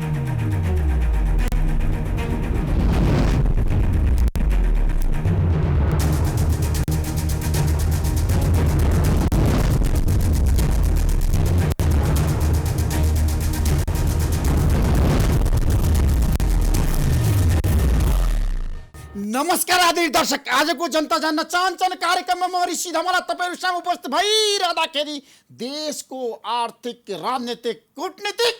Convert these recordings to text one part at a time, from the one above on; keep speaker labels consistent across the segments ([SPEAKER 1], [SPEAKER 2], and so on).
[SPEAKER 1] नमस्कार आदरणीय दर्शक, आजको जनता जान्न चाहन्छन् कार्यक्रममा म ऋषि धमला तपाईहरु सामु उपस्थित भइरहँदाखेरि देशको आर्थिक, राजनीतिक, कूटनीतिक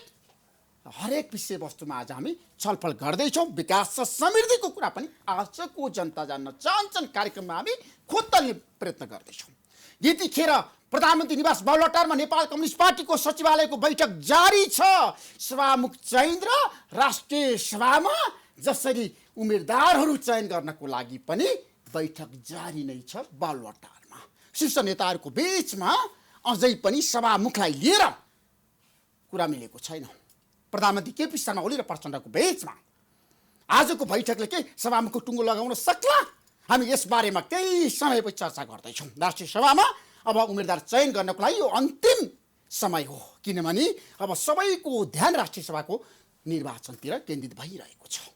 [SPEAKER 1] हरेक विषयवस्तुमा आज हामी छलफल गर्दैछौँ। विकास र समृद्धिको कुरा पनि आजको जनता जान्न चाहन्छन् कार्यक्रममा हामी खोज्ने प्रयत्न गर्दैछौँ। यतिखेर प्रधानमन्त्री निवास बालुवाटारमा नेपाल कम्युनिस्ट पार्टीको सचिवालयको बैठक जारी छ। सभामुख चयन र राष्ट्रिय सभामा जसरी उम्मेदवारहरू चयन गर्नको लागि पनि बैठक जारी नै छ। बालुवाटारमा शीर्ष नेताहरूको बीचमा अझै पनि सभामुखलाई लिएर कुरा मिलेको छैन। प्रधानमन्त्री केपी शर्मा ओली र प्रचण्डको बीचमा आजको बैठकले के सभामुखको टुङ्गो लगाउन सक्ला? हामी यस बारेमा केही समयपछि चर्चा गर्दैछौँ। राष्ट्रिय सभामा अब उम्मेदवार चयन गर्नको लागि यो अन्तिम समय हो, किनभने अब सबैको ध्यान राष्ट्रिय सभाको निर्वाचनतिर केन्द्रित भइरहेको छ।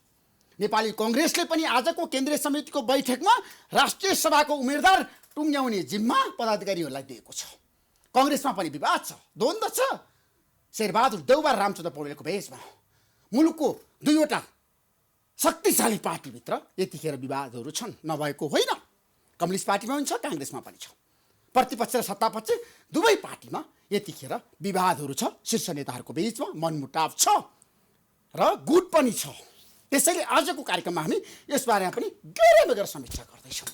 [SPEAKER 1] नेपाली कांग्रेसले पनि आजको केन्द्रीय समितिको बैठकमा राष्ट्रिय सभाको उम्मेदवार टुङ्ग्याउने जिम्मा पदाधिकारीहरूलाई दिएको छ। कांग्रेसमा पनि विवाद छ, द्वन्द्व छ। शेरबहादुर देउवा र रामचन्द्र पौडेलको भेषमा मुलुकको दुईवटा शक्तिशाली पार्टीभित्र यतिखेर विवादहरू छन्, नभएको होइन। कम्युनिस्ट पार्टीमा पनि छ, कांग्रेसमा पनि छ। प्रतिपक्ष र सत्तापक्ष दुवै पार्टीमा यतिखेर विवादहरू छ। शीर्ष नेताहरूको बीचमा मनमुटाव छ र गुट पनि छ। त्यसैले आजको कार्यक्रममा हामी यसबारेमा पनि गहिरोमा गएर समीक्षा गर्दैछौँ।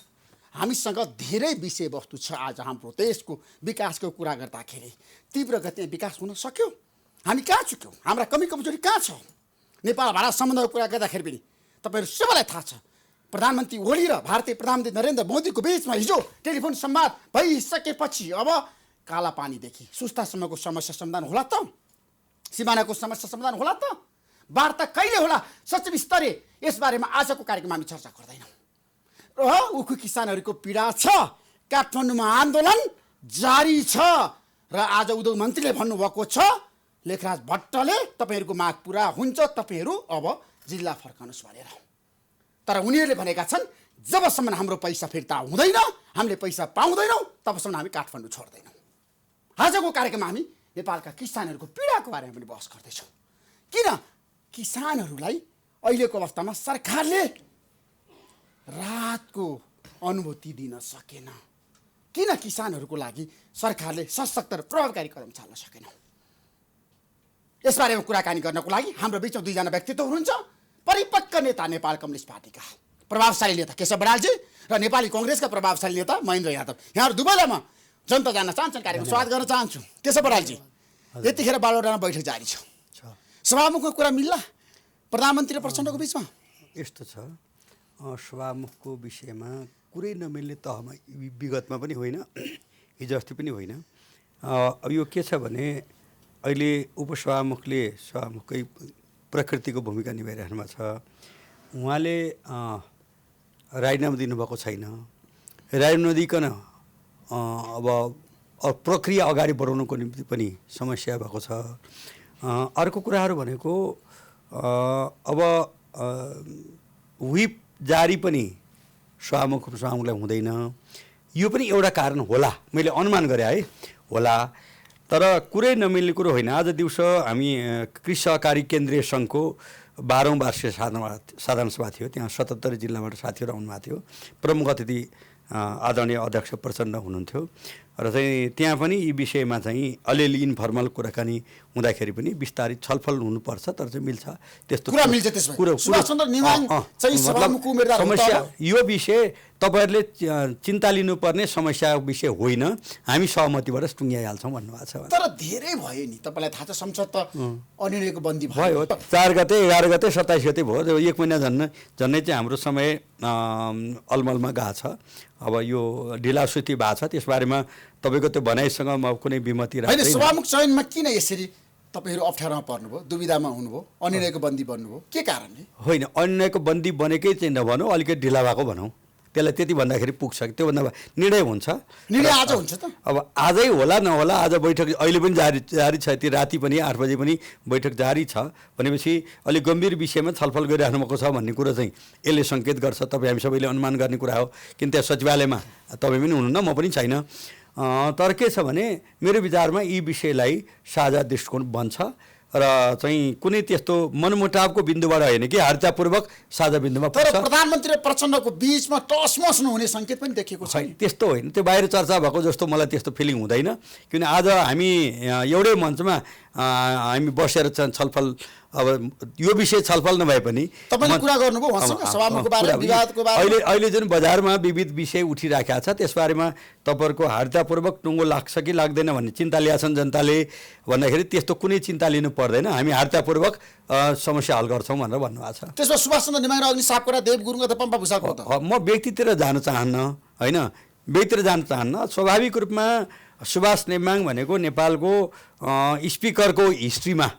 [SPEAKER 1] हामीसँग धेरै विषयवस्तु छ। आज हाम्रो देशको विकासको कुरा गर्दाखेरि तीव्र गतिमा विकास हुन सक्यो? हामी कहाँ चुक्यौँ? हाम्रा कमी कमजोरी कहाँ छ? नेपाल भारत सम्बन्धको कुरा गर्दाखेरि पनि तपाईँहरू सबैलाई थाहा छ, प्रधानमन्त्री ओली र भारतीय प्रधानमन्त्री नरेन्द्र मोदीको बीचमा हिजो टेलिफोन संवाद भइसकेपछि अब कालापानीदेखि सुस्तासम्मको समस्या समाधान होला त? सिमानाको समस्या समाधान होला त? वार्ता कहिले होला सचिव स्तरीय? यसबारेमा आजको कार्यक्रममा हामी चर्चा गर्दैनौँ। र उखु किसानहरूको पीडा छ। काठमाडौँमा आन्दोलन जारी छ र आज उद्योग मन्त्रीले भन्नुभएको छ, लेखराज भट्टले तपाईँहरूको माग पुरा हुन्छ, तपाईँहरू अब जिल्ला फर्कनुहोस् भनेर। तर उनीहरूले भनेका छन् जबसम्म हाम्रो पैसा फिर्ता हुँदैन, हामीले पैसा पाउँदैनौँ, तबसम्म हामी काठमाडौँ छोड्दैनौँ। आजको कार्यक्रममा हामी नेपालका किसानहरूको पीडाको बारेमा पनि बहस गर्दैछौँ। किन किसानहरूलाई अहिलेको अवस्थामा सरकारले राहतको अनुभूति दिन सकेन? किन किसानहरूको लागि सरकारले सशक्त र प्रभावकारी कदम चाल्न सकेन? यसबारेमा कुराकानी गर्नको लागि हाम्रो बिचमा दुईजना व्यक्तित्व हुनुहुन्छ। परिपक्व नेता नेपाल कम्युनिस्ट पार्टीका प्रभावशाली नेता केशव बरालजी र नेपाली कांग्रेसका प्रभावशाली नेता महेन्द्र यादव। यहाँहरू दुवैलाई म जनता जान्न चाहन्छन् कार्यक्रम स्वागत गर्न चाहन्छु। केशव बरालजी, यतिखेर बालुवाटारमा बैठक जारी छ। सभामुखको कुरा मिल्ला प्रधानमन्त्री र प्रचण्डको बिचमा?
[SPEAKER 2] यस्तो छ, सभामुखको विषयमा कुरै नमिल्ने तहमा विगतमा पनि होइन, हिजो अस्ति पनि होइन। अब यो के छ भने अहिले उपसभामुखले सभामुखकै प्रकृतिको भूमिका निभाइराख्नुमा छ। उहाँले राजीनामा दिनुभएको छैन। राजीनामा नदिकन अब प्रक्रिया अगाडि बढाउनुको निम्ति पनि समस्या भएको छ। अर्को कुराहरू भनेको अब व्हिप जारी पनि सभामुखलाई हुँदैन। यो पनि एउटा कारण होला, मैले अनुमान गरेँ है, होला। तर कुरै नमिल्ने कुरो होइन। आज दिउँसो हामी कृषि सहकारी केन्द्रीय सङ्घको 12औं वार्षिक साधारण सभा थियो। त्यहाँ 77 जिल्लाबाट साथीहरू आउनुभएको थियो। प्रमुख अतिथि आदरणीय अध्यक्ष प्रचण्ड हुनुहुन्थ्यो र चाहिँ त्यहाँ पनि यी विषयमा चाहिँ अलिअलि इन्फर्मल कुराकानी हुँदाखेरि पनि विस्तारित छलफल हुनुपर्छ। तर चाहिँ मिल्छ त्यस्तो
[SPEAKER 1] कुरा मिल्छ। त्यसमा
[SPEAKER 2] समस्या यो विषय तपाईहरुले चिन्ता लिनुपर्ने समस्या विषय होइन, हामी सहमतिबाट टुङ्ग्याइहाल्छौँ भन्नुभएको छ।
[SPEAKER 1] तर धेरै भयो नि, तपाईँलाई थाहा छ संसद त अनिर्णयको बन्दी
[SPEAKER 2] भयो। 4 गते 11 गते 27 गते भयो। 1 महिना झन्नै चाहिँ हाम्रो समय अलमलमा गएको छ। अब यो ढिलासुती भएको छ। त्यसबारेमा तपाईँको त्यो भनाइसँग म कुनै विमति
[SPEAKER 1] राख्दैन। सभामुख चयनमा किन यसरी तपाईहरु अप्ठ्यारोमा पर्नुभयो, दुविधामा हुनुभयो, अनिर्णयको बन्दी बन्नुभयो? के कारणले?
[SPEAKER 2] होइन, अनिर्णयको बन्दी बनेकै चाहिँ नभनौँ, अलिकति ढिला भएको भनौँ। त्यसलाई त्यति भन्दाखेरि पुग्छ कि त्योभन्दा निर्णय हुन्छ।
[SPEAKER 1] निर्णय आज हुन्छ त?
[SPEAKER 2] अब आजै होला नहोला, आज बैठक अहिले पनि जारी छ, यति राति पनि 8 बजे पनि बैठक जारी छ भनेपछि अलिक गम्भीर विषयमा छलफल गरिराख्नु भएको छ भन्ने कुरो चाहिँ यसले सङ्केत गर्छ। तपाईँ हामी सबैले अनुमान गर्ने कुरा हो, किन त्यहाँ सचिवालयमा तपाईँ पनि हुनुहुन्न, म पनि छैन। तर के छ भने मेरो विचारमा यी विषयलाई साझा दृष्टिकोण बन्छ र चाहिँ कुनै त्यस्तो मनमुटावको बिन्दुबाट होइन कि हर्तापूर्वक साझा बिन्दुमा
[SPEAKER 1] तर प्रधानमन्त्री प्रचण्डको बीचमा टसमस नहुने सङ्केत पनि देखेको छ।
[SPEAKER 2] त्यस्तो होइन, त्यो बाहिर चर्चा भएको जस्तो मलाई त्यस्तो फिलिङ हुँदैन। किन आज हामी एउटै मञ्चमा हामी बसेर छलफल, अब यो विषय छलफल नभए पनि
[SPEAKER 1] तपाईले कुरा गर्नुभयो उहाँसँग सभामुखको बारेमा, विवादको बारेमा।
[SPEAKER 2] अहिले जुन बजारमा विविध विषय उठिराखेका छ त्यसबारेमा तपाईँहरूको हर्तापूर्वक टुङ्गो लाग्छ कि लाग्दैन भन्ने चिन्ता ल्याछन् जनताले भन्दाखेरि त्यस्तो कुनै चिन्ता लिनु पर्दैन। हामी हर्तापूर्वक समस्या हल गर्छौँ भनेर भन्नुभएको छ।
[SPEAKER 1] त्यसमा सुभाष चन्द्र नेमाङ र अग्नि सापकोटा, देव गुरुङ अथवा पम्पा भुषालको त
[SPEAKER 2] म व्यक्तितिर जान चाहन्न, होइन व्यक्तितिर जान चाहन्न। स्वाभाविक रूपमा सुभाष नेमाङ भनेको नेपालको स्पिकरको हिस्ट्रीमा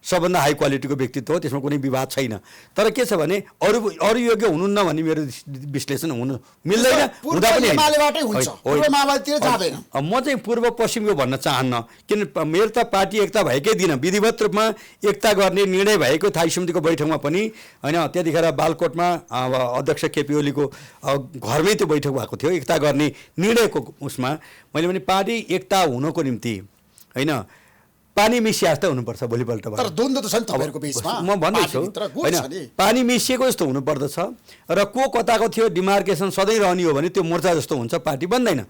[SPEAKER 2] सबभन्दा हाई क्वालिटीको व्यक्तित्व हो, त्यसमा कुनै विवाद छैन। तर के छ भने अरू योग्य हुनुहुन्न भन्ने मेरो विश्लेषण हुनु मिल्दैन, हुँदा पनि म चाहिँ पूर्व पश्चिमको भन्न चाहन्न। किन मेरो त पार्टी एकता भएकै दिन विधिवत रूपमा एकता गर्ने निर्णय भएको थाई समितिको बैठकमा पनि, होइन त्यतिखेर बालकोटमा अध्यक्ष केपी ओलीको घरमै त्यो बैठक भएको थियो एकता गर्ने निर्णयको उसमा। मैले भने पार्टी एकता हुनको निम्ति होइन पानी मिसिया जस्तो हुनुपर्छ भोलिपल्टबाट।
[SPEAKER 1] तर द्वन्द्व त छ नि तपाईँहरूको बीचमा,
[SPEAKER 2] म भन्दैछु होइन पानी मिसिएको जस्तो हुनुपर्दछ र को कताको थियो डिमार्केसन सधैँ रहने हो भने त्यो मोर्चा जस्तो हुन्छ, पार्टी बन्दैन।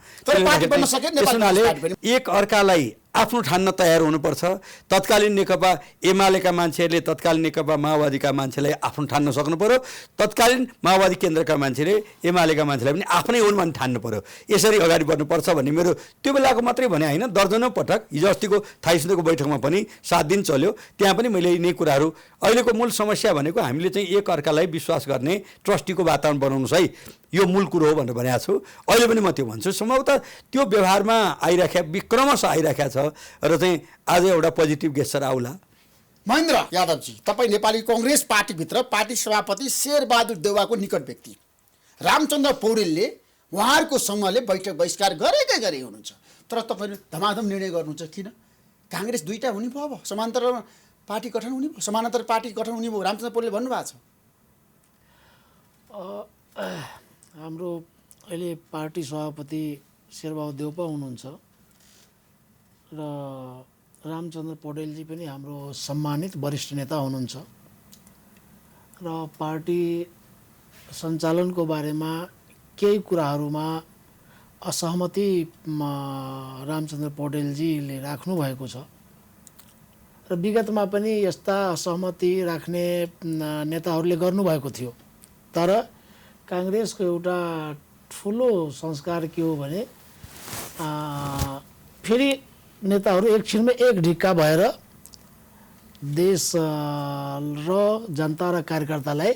[SPEAKER 2] एक अर्कालाई आफ्नो ठान्न तयार हुनुपर्छ। तत्कालीन नेकपा एमालेका मान्छेहरूले तत्कालीन नेकपा माओवादीका मान्छेलाई आफ्नो ठान्न सक्नु पर्यो, तत्कालीन माओवादी केन्द्रका मान्छेले एमालेका मान्छेलाई पनि आफ्नै हुन् भन्ने ठान्नु पर्यो। यसरी अगाडि बढ्नुपर्छ भन्ने मेरो त्यो बेलाको मात्रै भने होइन, दर्जनौँ पटक हिजो अस्तिको थाई समितिको बैठकमा पनि 7 दिन चल्यो, त्यहाँ पनि मैले यिनै कुराहरू। अहिलेको मूल समस्या भनेको हामीले चाहिँ एक अर्कालाई विश्वास गर्ने ट्रस्टीको वातावरण बनाउनुहोस् है, यो मूल कुरो हो भनेर भनेको छु। अहिले पनि म त्यो भन्छु। सम्भवतः त्यो व्यवहारमा क्रमशः आइराखेको छ र चाहिँ आज एउटा पोजिटिभ गेस्चर आउला।
[SPEAKER 1] महेन्द्र यादवजी, तपाईँ नेपाली कङ्ग्रेस पार्टीभित्र पार्टी सभापति शेरबहादुर देउवाको निकट व्यक्ति, रामचन्द्र पौडेलले उहाँहरूको समूहले बैठक बहिष्कार गरेकै गरे हुनुहुन्छ, तर तपाईँले धमाधम निर्णय गर्नुहुन्छ किन? काङ्ग्रेस दुईवटा हुने भयो, अब समानान्तर पार्टी गठन हुने भयो, समानान्तर पार्टी गठन हुने भयो, रामचन्द्र पौडेलले भन्नुभएको छ।
[SPEAKER 3] हाम्रो अहिले पार्टी सभापति शेरबहादुर देउवा हुनुहुन्छ र रामचन्द्र पौडेलजी पनि हाम्रो सम्मानित वरिष्ठ नेता हुनुहुन्छ र पार्टी सञ्चालनको बारेमा केही कुराहरूमा असहमति रामचन्द्र पौडेलजीले राख्नु भएको छ र विगतमा पनि यस्ता असहमति राख्ने नेताहरूले गर्नुभएको थियो। तर काङ्ग्रेसको एउटा ठुलो संस्कार के हो भने फेरि नेताहरू एकछिनमा एक ढिक्का भएर देश र जनता र कार्यकर्तालाई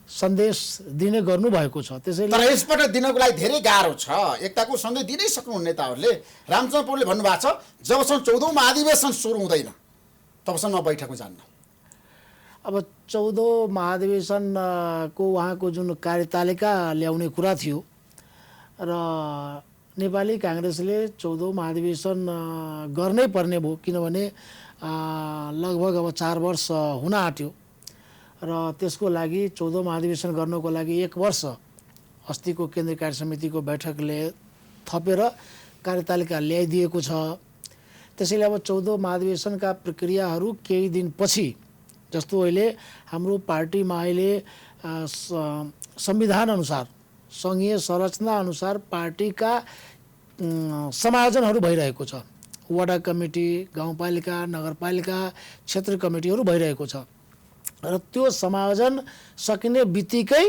[SPEAKER 3] सन्देश दिने गर्नुभएको छ। त्यसैले
[SPEAKER 1] तर यसपल्ट दिनको लागि धेरै गाह्रो छ, एकताको सन्देश दिनै सक्नुहुन्न नेताहरूले। रामचन्द्र पौडेलले भन्नुभएको छ जबसम्म 14औं महाधिवेशन सुरु हुँदैन तबसम्म बैठकमा जान्न।
[SPEAKER 3] अब 14औं महाधिवेशनको उहाँको जुन कार्यतालिका ल्याउने कुरा थियो र नेपाली काङ्ग्रेसले 14औं महाधिवेशन गर्नै पर्ने भयो, किनभने लगभग अब 4 वर्ष हुन आँट्यो र त्यसको लागि 14औं महाधिवेशन गर्नको लागि 1 वर्ष अस्तिको केन्द्रीय कार्य समितिको बैठकले थपेर कार्यतालिका ल्याइदिएको छ। त्यसैले अब 14औं महाधिवेशनका प्रक्रियाहरू केही दिनपछि, जस्तो अहिले हाम्रो पार्टीमा अहिले संविधान अनुसार सङ्घीय संरचना अनुसार पार्टीका समायोजनहरू भइरहेको छ। वडा कमिटी, गाउँपालिका, नगरपालिका, क्षेत्र कमिटीहरू भइरहेको छ र त्यो समायोजन सकिने बित्तिकै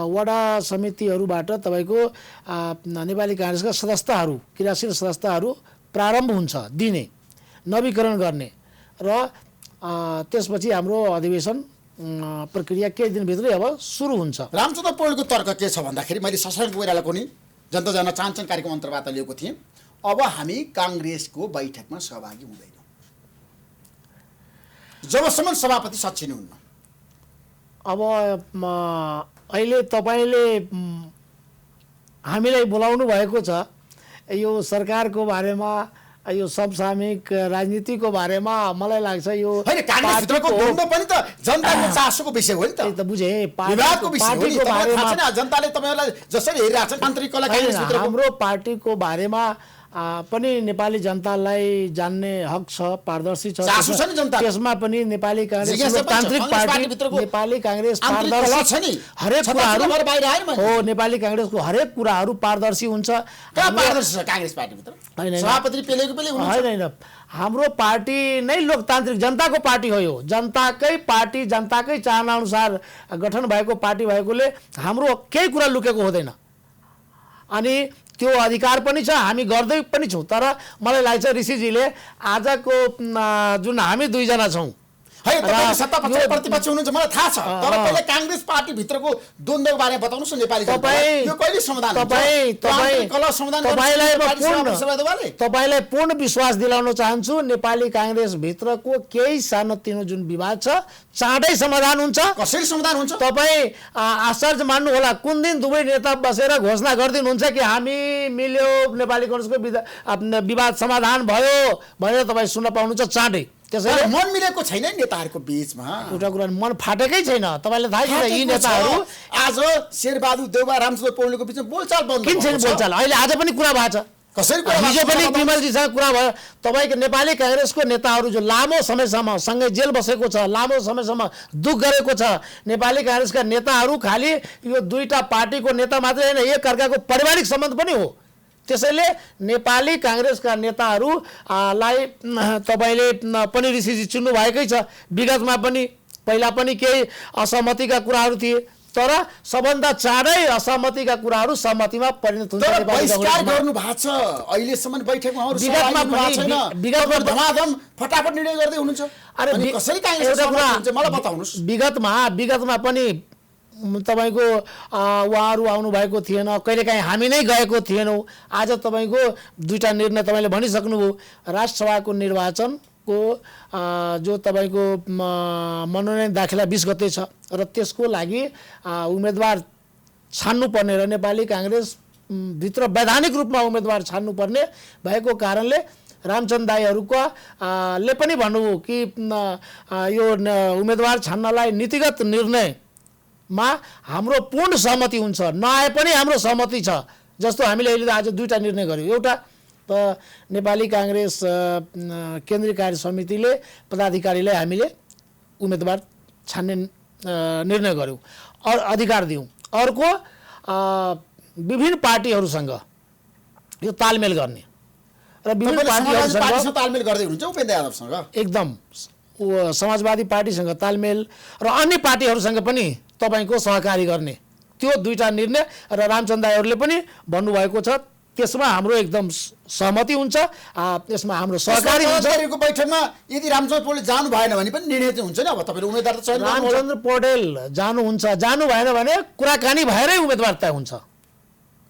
[SPEAKER 3] वडा समितिहरूबाट तपाईँको नेपाली काङ्ग्रेसका सदस्यताहरू, क्रियाशील सदस्यताहरू प्रारम्भ हुन्छ दिने, नवीकरण गर्ने र त्यसपछि हाम्रो अधिवेशन प्रक्रिया केही दिनभित्रै अब सुरु हुन्छ।
[SPEAKER 1] रामचन्द्र पौडेलको तर्क के छ भन्दाखेरि मैले सशस्त्र कोइरालाको नि जनता जान्न चाहन्छन् कार्यक्रम अन्तर्वार्ता लिएको थिएँ, अब हामी काङ्ग्रेसको बैठकमा सहभागी हुँदैनौँ जबसम्म सभापति सचिन हुन्न।
[SPEAKER 3] अब अहिले तपाईँले हामीलाई बोलाउनु भएको छ यो सरकारको बारेमा यो समसामयिक राजनीतिको बारेमा मलाई लाग्छ यो
[SPEAKER 1] होइन काङ्ग्रेसभित्रको द्वन्द्व पनि त जनताको चासोको विषय हो नि त
[SPEAKER 3] त्यही त बुझे
[SPEAKER 1] विवादको विषय हो नि
[SPEAKER 3] पार्टीको
[SPEAKER 1] तपाईँलाई थाहा
[SPEAKER 3] बारेमा
[SPEAKER 1] छैन जनताले तपाईँहरूलाई जसरी हेरिरहेको छ आन्तरिक कला
[SPEAKER 3] होइन,
[SPEAKER 1] काङ्ग्रेसभित्रको
[SPEAKER 3] हाम्रो पार्टीको बारेमा पनि नेपाली जनतालाई जान्ने हक छ, पारदर्शी छ।
[SPEAKER 1] चासो छ नि जनताको।
[SPEAKER 3] त्यसमा पनि नेपाली काङ्ग्रेस
[SPEAKER 1] जिज्ञासा पनि छ।
[SPEAKER 3] लोकतान्त्रिक
[SPEAKER 1] काङ्ग्रेस
[SPEAKER 3] पार्टी,
[SPEAKER 1] पार्टीभित्रको
[SPEAKER 3] नेपाली काङ्ग्रेस
[SPEAKER 1] आन्तरिक
[SPEAKER 3] पारदर्शी
[SPEAKER 1] कलह छ नि।
[SPEAKER 3] हरेक
[SPEAKER 1] छताछुता भएर बाहिर आएन
[SPEAKER 3] कुराहरू
[SPEAKER 1] मैले।
[SPEAKER 3] हो, नेपाली काङ्ग्रेसको हरेक कुराहरू पारदर्शी हुन्छ।
[SPEAKER 1] कहाँ पारदर्शी छ काङ्ग्रेस पार्टीभित्र
[SPEAKER 3] होइन, होइन।
[SPEAKER 1] सभापति पेलेको पेले हुनुहुन्छ
[SPEAKER 3] होइन होइन, हाम्रो पार्टी नै लोकतान्त्रिक जनताको पार्टी हो। यो जनताकै पार्टी, जनताकै चाहना अनुसार गठन भएको पार्टी भएकोले हाम्रो केही कुरा लुकेको हुँदैन अनि त्यो अधिकार पनि छ, हामी गर्दै पनि छौँ। तर मलाई लाग्छ ऋषिजीले आजको जुन हामी दुईजना छौँ
[SPEAKER 1] है तपाईले सत्तापक्ष
[SPEAKER 3] यो-
[SPEAKER 1] प्रतिपक्ष हुनुहुन्छ मलाई थाहा छ तर पहिले काङ्ग्रेस पार्टी भित्रको द्वन्द्वको बारेमा बताउनुस् न नेपाली जनतालाई। यो कहिले समाधान हुन्छ आन्तरिक कलह समाधान गर्न
[SPEAKER 3] तपाईँलाई म
[SPEAKER 1] पार्टी
[SPEAKER 3] पूर्ण
[SPEAKER 1] सभापति सभापतिले?
[SPEAKER 3] तपाईँलाई पूर्ण विश्वास दिलाउन चाहन्छु नेपाली काङ्ग्रेस भित्रको केही सानोतिनो जुन विवाद छ चाँडै समाधान हुन्छ।
[SPEAKER 1] कसरी समाधान हुन्छ
[SPEAKER 3] तपाईँ आश्चर्य मान्नु होला कुन दिन दुवै नेता बसेर घोषणा गरिदिनुहुन्छ कि हामी मिल्यो नेपाली काङ्ग्रेसको विवाद समाधान भयो भनेर तपाईँ सुन्न पाउनुहुन्छ चाँडै। त्यसैले
[SPEAKER 1] तर मन मिलेको छैन नि नेताहरूको बीचमा
[SPEAKER 3] एउटा कुरा मन फाटेकै छैन। तपाईँलाई थाहै छैन यी नेताहरू
[SPEAKER 1] आज शेरबहादुर देउवा रामचन्द्र पौडेलको बीचमा बोलचाल बन्द
[SPEAKER 3] किन छैन
[SPEAKER 1] भएको छ।
[SPEAKER 3] बोलचाल। अहिले आज पनि कुरा भएको छ,
[SPEAKER 1] कसरी कुरा
[SPEAKER 3] हिजो
[SPEAKER 1] भएको छ
[SPEAKER 3] पनि
[SPEAKER 1] बताउनुहोस्?
[SPEAKER 3] विमलजीसँग कुरा भयो। तपाईँको नेपाली काङ्ग्रेसको नेताहरू जो लामो समयसम्म सँगै जेल बसेको छ, लामो समयसम्म दुःख गरेको छ, नेपाली काङ्ग्रेसका नेताहरू खालि यो दुईटा पार्टीको नेता मात्रै होइन एक अर्काको पारिवारिक सम्बन्ध पनि हो। त्यसैले नेपाली काङ्ग्रेसका नेताहरूलाई तपाईँले पनि ऋषिजी चिन्नु भएकै छ। विगतमा पनि पहिला पनि केही असहमतिका कुराहरू थिए तर सबभन्दा चाँडै असहमतिका कुराहरू सहमतिमा परिणत हुन्छ।
[SPEAKER 1] तर
[SPEAKER 3] नेपाली
[SPEAKER 1] बहिष्कार
[SPEAKER 3] काङ्ग्रेसमा।
[SPEAKER 1] गर्नु भएको छ अहिलेसम्म बैठकमा अरू
[SPEAKER 3] विगतमा
[SPEAKER 1] सहभागी हुनु भएको
[SPEAKER 3] पनि-
[SPEAKER 1] छैन।
[SPEAKER 3] विगतमा
[SPEAKER 1] तपाईहरु धमाधम फटाफट निर्णय गर्दै हुनुहुन्छ अनि कसरी काङ्ग्रेस
[SPEAKER 3] एउटा कुरा
[SPEAKER 1] हुन्छ मलाई बताउनुस्।
[SPEAKER 3] विगतमा पनि तपाईँको उहाँहरू आउनुभएको थिएन, कहिलेकाहीँ हामी नै गएको थिएनौँ। आज तपाईँको दुईवटा निर्णय तपाईँले भनिसक्नुभयो। राष्ट्रसभाको निर्वाचनको जो तपाईँको मनोनयन दाखिला 20 गते छ र त्यसको लागि उम्मेदवार छान्नुपर्ने र नेपाली काङ्ग्रेस भित्र वैधानिक रूपमा उम्मेदवार छान्नुपर्ने भएको कारणले रामचन्द्र दाईहरूको ले पनि भन्नुभयो कि यो उम्मेदवार छान्नलाई नीतिगत निर्णयमा हाम्रो पूर्ण सहमति हुन्छ, नआए पनि हाम्रो सहमति छ। जस्तो हामीले अहिले आज दुईवटा निर्णय गर्यौँ। एउटा त नेपाली काङ्ग्रेस केन्द्रीय कार्य समितिले पदाधिकारीलाई हामीले उम्मेदवार छान्ने निर्णय गर्यौँ, अधिकार दियौँ। अर्को विभिन्न पार्टीहरूसँग यो तालमेल गर्ने र विभिन्न
[SPEAKER 1] पार्टीसँग
[SPEAKER 3] पार्टीहरूसँग
[SPEAKER 1] तालमेल गर्दै हुनुहुन्छ उपेन्द्र यादवसँग
[SPEAKER 3] एकदम समाजवादी पार्टीसँग तालमेल र अन्य पार्टीहरूसँग पनि तपाईँको सहकारी गर्ने त्यो दुईवटा निर्णय र रामचन्द्र दाईहरूले पनि भन्नुभएको छ। त्यसमा हाम्रो एकदम सहमति हुन्छ, त्यसमा हाम्रो सहकारी हुन्छ।
[SPEAKER 1] सरकारको बैठकमा यदि रामचन्द्र पौडेल जानु भएन भने पनि निर्णय चाहिँ हुन्छ नि। अब तपाईँले उम्मेदवार त चयन गर्नुहुन्छ।
[SPEAKER 3] रामचन्द्र पौडेल जानुहुन्छ, जानु भएन भने कुराकानी भएरै उम्मेदवार तय हुन्छ।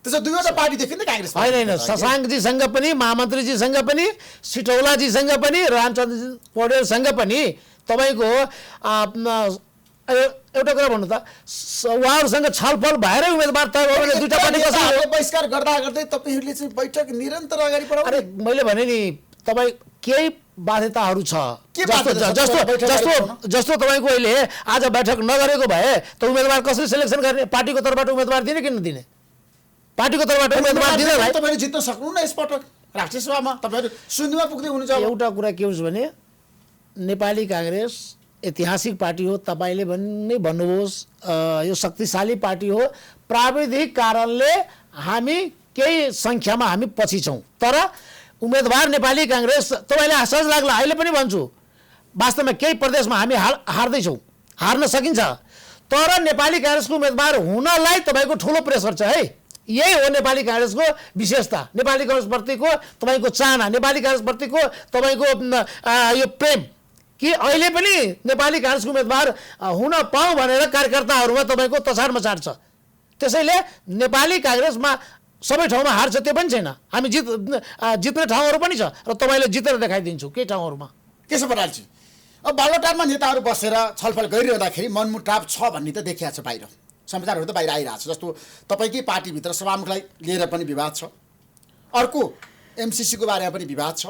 [SPEAKER 1] त्यसो दुईवटा पार्टी देखिन्छ काङ्ग्रेस
[SPEAKER 3] होइन होइन, शशाङ्कजीसँग पनि, महामन्त्रीजीसँग पनि, सिटौलाजीसँग पनि, रामचन्द्र पौडेलसँग पनि तपाईँको एउटा कुरा भन्नु त उहाँहरूसँग छलफल भएरै उम्मेदवार तय भयो भने दुईवटा पार्टी कसरी हो?
[SPEAKER 1] बहिष्कार गर्दा गर्दै तपाईँहरूले चाहिँ बैठक निरन्तर अगाडि बढाउनु।
[SPEAKER 3] अरे मैले भने नि तपाईँ केही बाध्यताहरू छ।
[SPEAKER 1] के बाध्यता छ?
[SPEAKER 3] जस्तो
[SPEAKER 1] बैठक
[SPEAKER 3] जस्तो
[SPEAKER 1] अगाडि
[SPEAKER 3] जस्तो तपाईँको अहिले आज बैठक नगरेको भए त उम्मेदवार कसरी सेलेक्सन गर्ने? पार्टीको तर्फबाट उम्मेदवार दिने कि नदिने? पार्टीको तर्फबाट उम्मेदवार दिँदा भाइ
[SPEAKER 1] तपाईँले जित्न सक्नु न यसपटक राष्ट्रिय सभामा तपाईँहरू शून्यमा पुग्दै हुनुहुन्छ। अब
[SPEAKER 3] एउटा कुरा के हुन्छ भने नेपाली काङ्ग्रेस ऐतिहासिक पार्टी हो, तपाईँले नै भन्नुहोस् यो शक्तिशाली पार्टी हो। प्राविधिक कारणले हामी केही सङ्ख्यामा हामी पछि छौँ तर उम्मेदवार नेपाली काङ्ग्रेस तपाईँलाई आश्चर्य लाग्ला अहिले पनि भन्छु वास्तवमा केही प्रदेशमा हामी हार्दैछौँ, हार्न सकिन्छ तर नेपाली काङ्ग्रेसको उम्मेदवार हुनलाई तपाईँको ठुलो प्रेसर छ है। यही हो नेपाली काङ्ग्रेसको विशेषता, नेपाली काङ्ग्रेसप्रतिको तपाईँको चाहना, नेपाली काङ्ग्रेसप्रतिको तपाईँको यो प्रेम कि अहिले पनि नेपाली काङ्ग्रेसको उम्मेदवार हुन पाऊँ भनेर कार्यकर्ताहरूमा तपाईँको तछाड मछाड छ। त्यसैले नेपाली काङ्ग्रेसमा सबै ठाउँमा हार्छ त्यो पनि छैन, हामी जित्ने ठाउँहरू पनि छ र तपाईँले जितेर देखाइदिन्छु केही ठाउँहरूमा।
[SPEAKER 1] केशव बरालजी अब बालोटारमा नेताहरू बसेर छलफल गरिरहँदाखेरि मनमुटाव छ भन्ने त देखिया छ बाहिर। समाचारहरू त बाहिर आइरहेको छ। जस्तो तपाईँकै पार्टीभित्र सभामुखलाई लिएर पनि विवाद छ, अर्को एमसिसीको बारेमा पनि विवाद छ।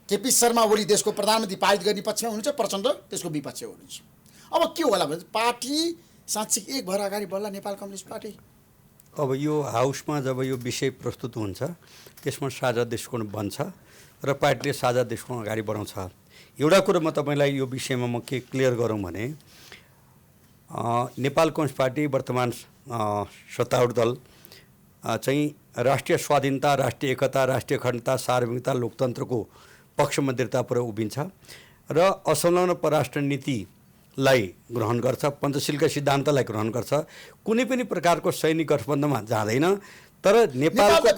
[SPEAKER 1] केपी शर्मा ओली देशको प्रधानमन्त्री पारित गर्ने पक्षमा हुनुहुन्छ, प्रचण्ड त्यसको विपक्षमा हुनुहुन्छ। अब के होला भने पार्टी साँच्चै एक भएर अगाडि बढ्ला नेपाल कम्युनिस्ट पार्टी?
[SPEAKER 2] अब यो हाउसमा जब यो विषय प्रस्तुत हुन्छ त्यसमा साझा दृष्टिकोण बन्छ र पार्टीले साझा दृष्टिकोण अगाडि बढाउँछ। एउटा कुरो म तपाईँलाई यो विषयमा म के क्लियर गरौँ भने नेपाल कम्युनिस्ट पार्टी वर्तमान सत्तारूढ दल चाहिँ राष्ट्रिय स्वाधीनता, राष्ट्रिय एकता, राष्ट्रिय अखण्डता, सार्वभौमिकता, लोकतन्त्रको पक्षमध्यतापर उभिन्छ र असंलग्न परराष्ट्र नीतिलाई ग्रहण गर्छ, पञ्चशीलका सिद्धान्तलाई ग्रहण गर्छ, कुनै पनि प्रकारको सैनिक गठबन्धनमा जाँदैन। तर नेपालको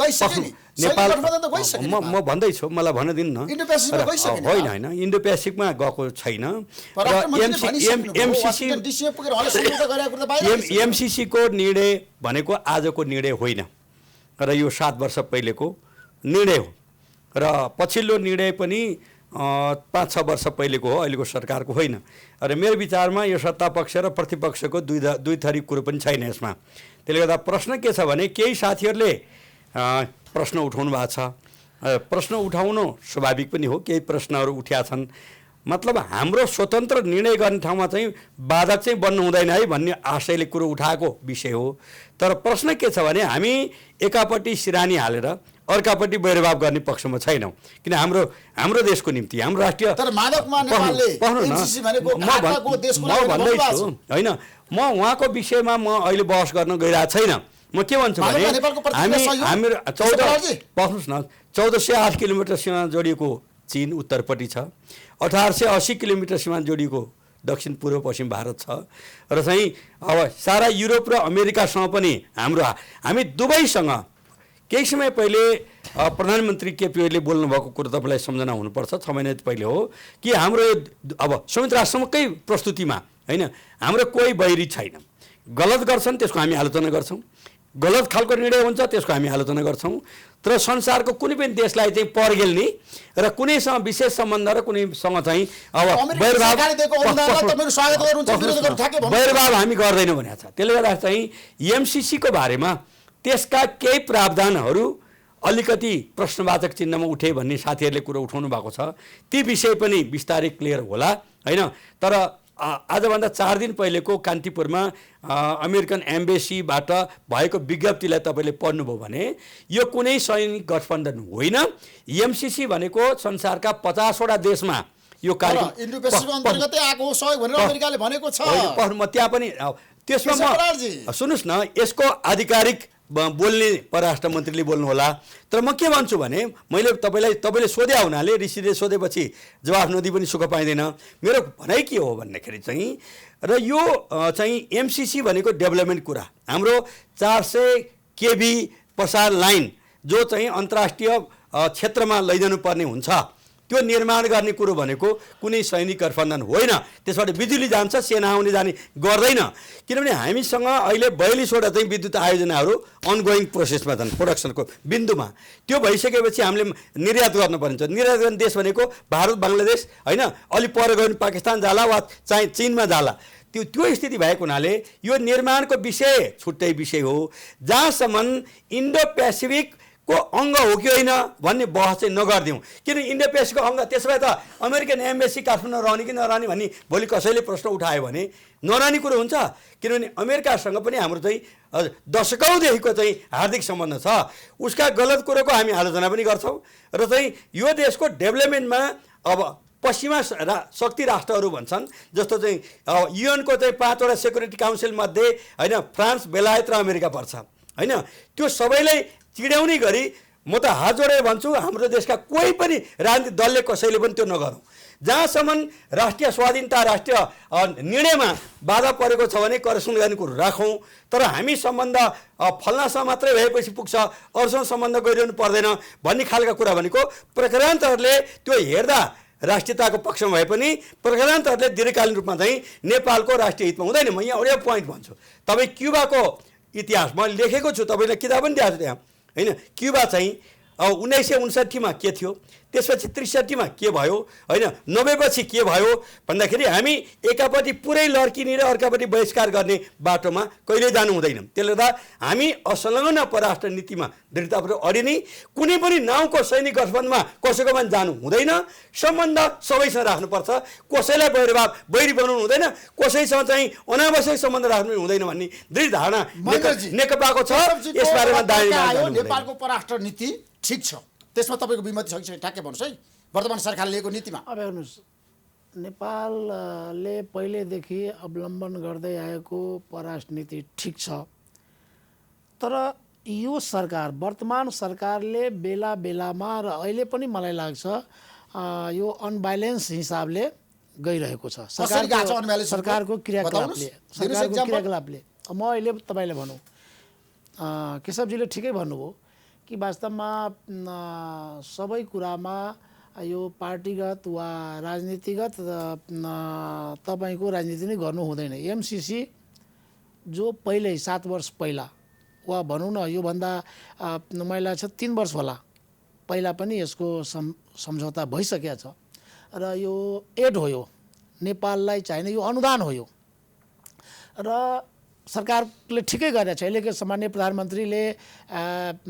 [SPEAKER 2] म भन्दैछु, मलाई भन्न दिनु न। होइन होइन, इन्डो पेसिफिकमा गएको छैन। एमसिसीको निर्णय भनेको आजको निर्णय होइन र यो 7 वर्ष पहिलेको निर्णय हो र पछिल्लो निर्णय पनि 5-6 वर्ष पहिलेको हो, अहिलेको सरकारको होइन। र मेरो विचारमा यो सत्ता पक्ष र प्रतिपक्षको दुई थरी कुरो पनि छैन यसमा। त्यसले गर्दा प्रश्न के छ भने केही साथीहरूले प्रश्न उठाउनु भएको छ। प्रश्न उठाउनु स्वाभाविक पनि हो, केही प्रश्नहरू उठ्या छन्। मतलब हाम्रो स्वतन्त्र निर्णय गर्ने ठाउँमा चाहिँ बाधक चाहिँ बन्नु हुँदैन है भन्ने आशयले कुरो उठाएको विषय हो। तर प्रश्न के छ भने हामी एकापट्टि सिरानी हालेर अर्कापट्टि बैरभाव गर्ने पक्षमा छैनौँ, किन हाम्रो देशको निम्ति हाम्रो राष्ट्रिय भन्दैछु होइन। म उहाँको विषयमा म अहिले बहस गर्न गइरहेको छैन। म के भन्छु भने हाम्रो 1408 किलोमिटर सीमा जोडिएको चीन उत्तरपट्टि छ, 1880 किलोमिटर सीमा जोडिएको दक्षिण पूर्व पश्चिम भारत छ र चाहिँ अब सारा युरोप र अमेरिकासँग पनि हामी दुवैसँग केही समय पहिले प्रधानमन्त्री केपी ओलीले बोल्नुभएको कुरो तपाईँलाई सम्झना हुनुपर्छ। 6 महिना पहिले हो कि हाम्रो अब संयुक्त राष्ट्रसम्मकै प्रस्तुतिमा होइन हाम्रो कोही बैरी छैन। गलत गर्छन् त्यसको हामी आलोचना गर्छौँ, गलत खालको निर्णय हुन्छ त्यसको हामी आलोचना गर्छौँ। तर संसारको कुनै पनि देशलाई चाहिँ पर्गेल्ने र कुनैसँग विशेष सम्बन्ध र कुनैसँग चाहिँ अब बैरभाव हामी गर्दैनौँ भनेको छ। त्यसले गर्दा चाहिँ एमसिसीको बारेमा त्यसका केही प्रावधानहरू अलिकति प्रश्नवाचक चिन्हमा उठे भन्ने साथीहरूले कुरो उठाउनु भएको छ। ती विषय पनि बिस्तारै क्लियर होला होइन। तर आजभन्दा 4 दिन पहिलेको कान्तिपुरमा अमेरिकन एम्बेसीबाट भएको विज्ञप्तिलाई तपाईँले पढ्नुभयो भने यो कुनै सैनिक गठबन्धन होइन। एमसिसी भनेको संसारका 50वटा देशमा यो कार्यक्रम त्यहाँ पनि त्यसमा सुन्नुहोस् न, यसको आधिकारिक बोल्ने परराष्ट्र मन्त्रीले बोल्नु होला। तर म के भन्छु भने मैले तपाईँले सोध्या हुनाले ऋषिले सोधेपछि जवाफ नदिई पनि सुख पाइँदैन। मेरो भनाइ के हो भन्दाखेरि चाहिँ र यो चाहिँ एमसिसी भनेको डेभलपमेन्ट कुरा, हाम्रो 400 केबी प्रसार लाइन जो चाहिँ अन्तर्राष्ट्रिय क्षेत्रमा लैजानु पर्ने हुन्छ त्यो निर्माण गर्ने कुरो भनेको कुनै सैनिक गठबन्धन होइन। त्यसबाट बिजुली जान्छ, सेना आउने जाने गर्दैन। किनभने हामीसँग अहिले 42वटा चाहिँ विद्युत आयोजनाहरू अनगोइङ प्रोसेसमा छन्, प्रोडक्सनको बिन्दुमा। त्यो भइसकेपछि हामीले निर्यात गर्नुपर्ने छ। निर्यात गर्ने देश भनेको भारत, बङ्गलादेश होइन, अलि पर गयो भने पाकिस्तान जाला वा चाहिँ चिनमा जाला। त्यो स्थिति भएको हुनाले यो निर्माणको विषय छुट्टै विषय हो। जहाँसम्म इन्डो पेसिफिक को अङ्ग हो कि होइन भन्ने बहस चाहिँ नगरिदिउँ। किन इन्डो पेसिफिकको अङ्ग, त्यसो भए त अमेरिकन एम्बेसी काठमाडौँ रहने कि नरहने भन्ने भोलि कसैले प्रश्न उठायो भने नरहने कुरो हुन्छ। किनभने अमेरिकासँग पनि हाम्रो चाहिँ दशकौँदेखिको चाहिँ हार्दिक सम्बन्ध छ। उसका गलत कुरोको हामी आलोचना पनि गर्छौँ र चाहिँ यो देशको डेभलपमेन्टमा अब पश्चिमा शक्ति राष्ट्रहरू भन्छन् जस्तो चाहिँ युएनको चाहिँ 5वटा सेक्युरिटी काउन्सिल मध्ये होइन फ्रान्स, बेलायत र अमेरिका पर्छ होइन। त्यो सबैलाई चिड्याउने गरी म त हात जोडेर भन्छु हाम्रो देशका कोही पनि राजनीतिक दलले कसैले पनि त्यो नगरौँ। जहाँसम्म राष्ट्रिय स्वाधीनता, राष्ट्रिय निर्णयमा बाधा परेको छ भने करेक्सन गर्ने कुरो राखौँ। तर हामी सम्बन्ध फल्नासँग मात्रै भएपछि पुग्छ, अरूसँग सम्बन्ध गरिरहनु पर्दैन भन्ने खालका कुरा भनेको प्रक्रान्तहरूले त्यो हेर्दा राष्ट्रियताको पक्षमा भए पनि प्रक्रान्तहरूले दीर्घकालीन रूपमा चाहिँ नेपालको राष्ट्रिय हितमा हुँदैन। म यहाँ एउटा पोइन्ट भन्छु, तपाईँ क्युबाको इतिहास म लेखेको छु, तपाईँलाई किताब पनि दिएको छु त्यहाँ होइन। क्युबा चाहिँ 1959 मा के थियो, त्यसपछि 63 मा के भयो होइन, 90 पछि के भयो भन्दाखेरि हामी एकापट्टि पुरै लड्किने र अर्कापट्टि बहिष्कार गर्ने बाटोमा कहिले जानु हुँदैन। त्यसले गर्दा हामी असंलग्न परराष्ट्र नीतिमा दृढतापूर्वक अडिने, कुनै पनि नाउँको सैनिक गठबन्धनमा कसैको पनि जानु हुँदैन। सम्बन्ध सबैसँग राख्नुपर्छ, कसैलाई बैरी बनाउनु हुँदैन, कसैसँग चाहिँ अनावश्यक सम्बन्ध राख्नु हुँदैन भन्ने दृढ धारणा नेकपाको छ। यसबारेमा
[SPEAKER 1] नेपालको परराष्ट्र नीति ठिक छ, त्यसमा तपाईँको विमति छ कि छैन ठ्याक्कै भन्नुहोस् है, वर्तमान सरकारले लिएको नीतिमा।
[SPEAKER 3] अब हेर्नुहोस्, नेपालले पहिलेदेखि अवलम्बन गर्दै आएको परराष्ट्र नीति ठिक छ, तर यो सरकार, वर्तमान सरकारले बेला बेलामा र अहिले पनि मलाई लाग्छ यो अनब्यालेन्स हिसाबले गइरहेको छ सरकारको क्रियाकलापले। म अहिले तपाईँले भनौँ, केशवजीले ठिकै भन्नुभयो कि वास्तवमा सबै कुरामा यो पार्टीगत वा राजनीतिगत तपाईँको राजनीति नै गर्नु हुँदैन। एमसीसी जो पहिल्यै 7 वर्ष पहिला वा भनौँ न योभन्दा मलाई लाग्छ 3 वर्ष होला पहिला पनि यसको सम्झौता भइसकेको छ र यो एड हो, यो नेपाललाई चाहिने यो अनुदान हो यो, र सरकारले ठिकै गरेको छ। अहिलेको सामान्य प्रधानमन्त्रीले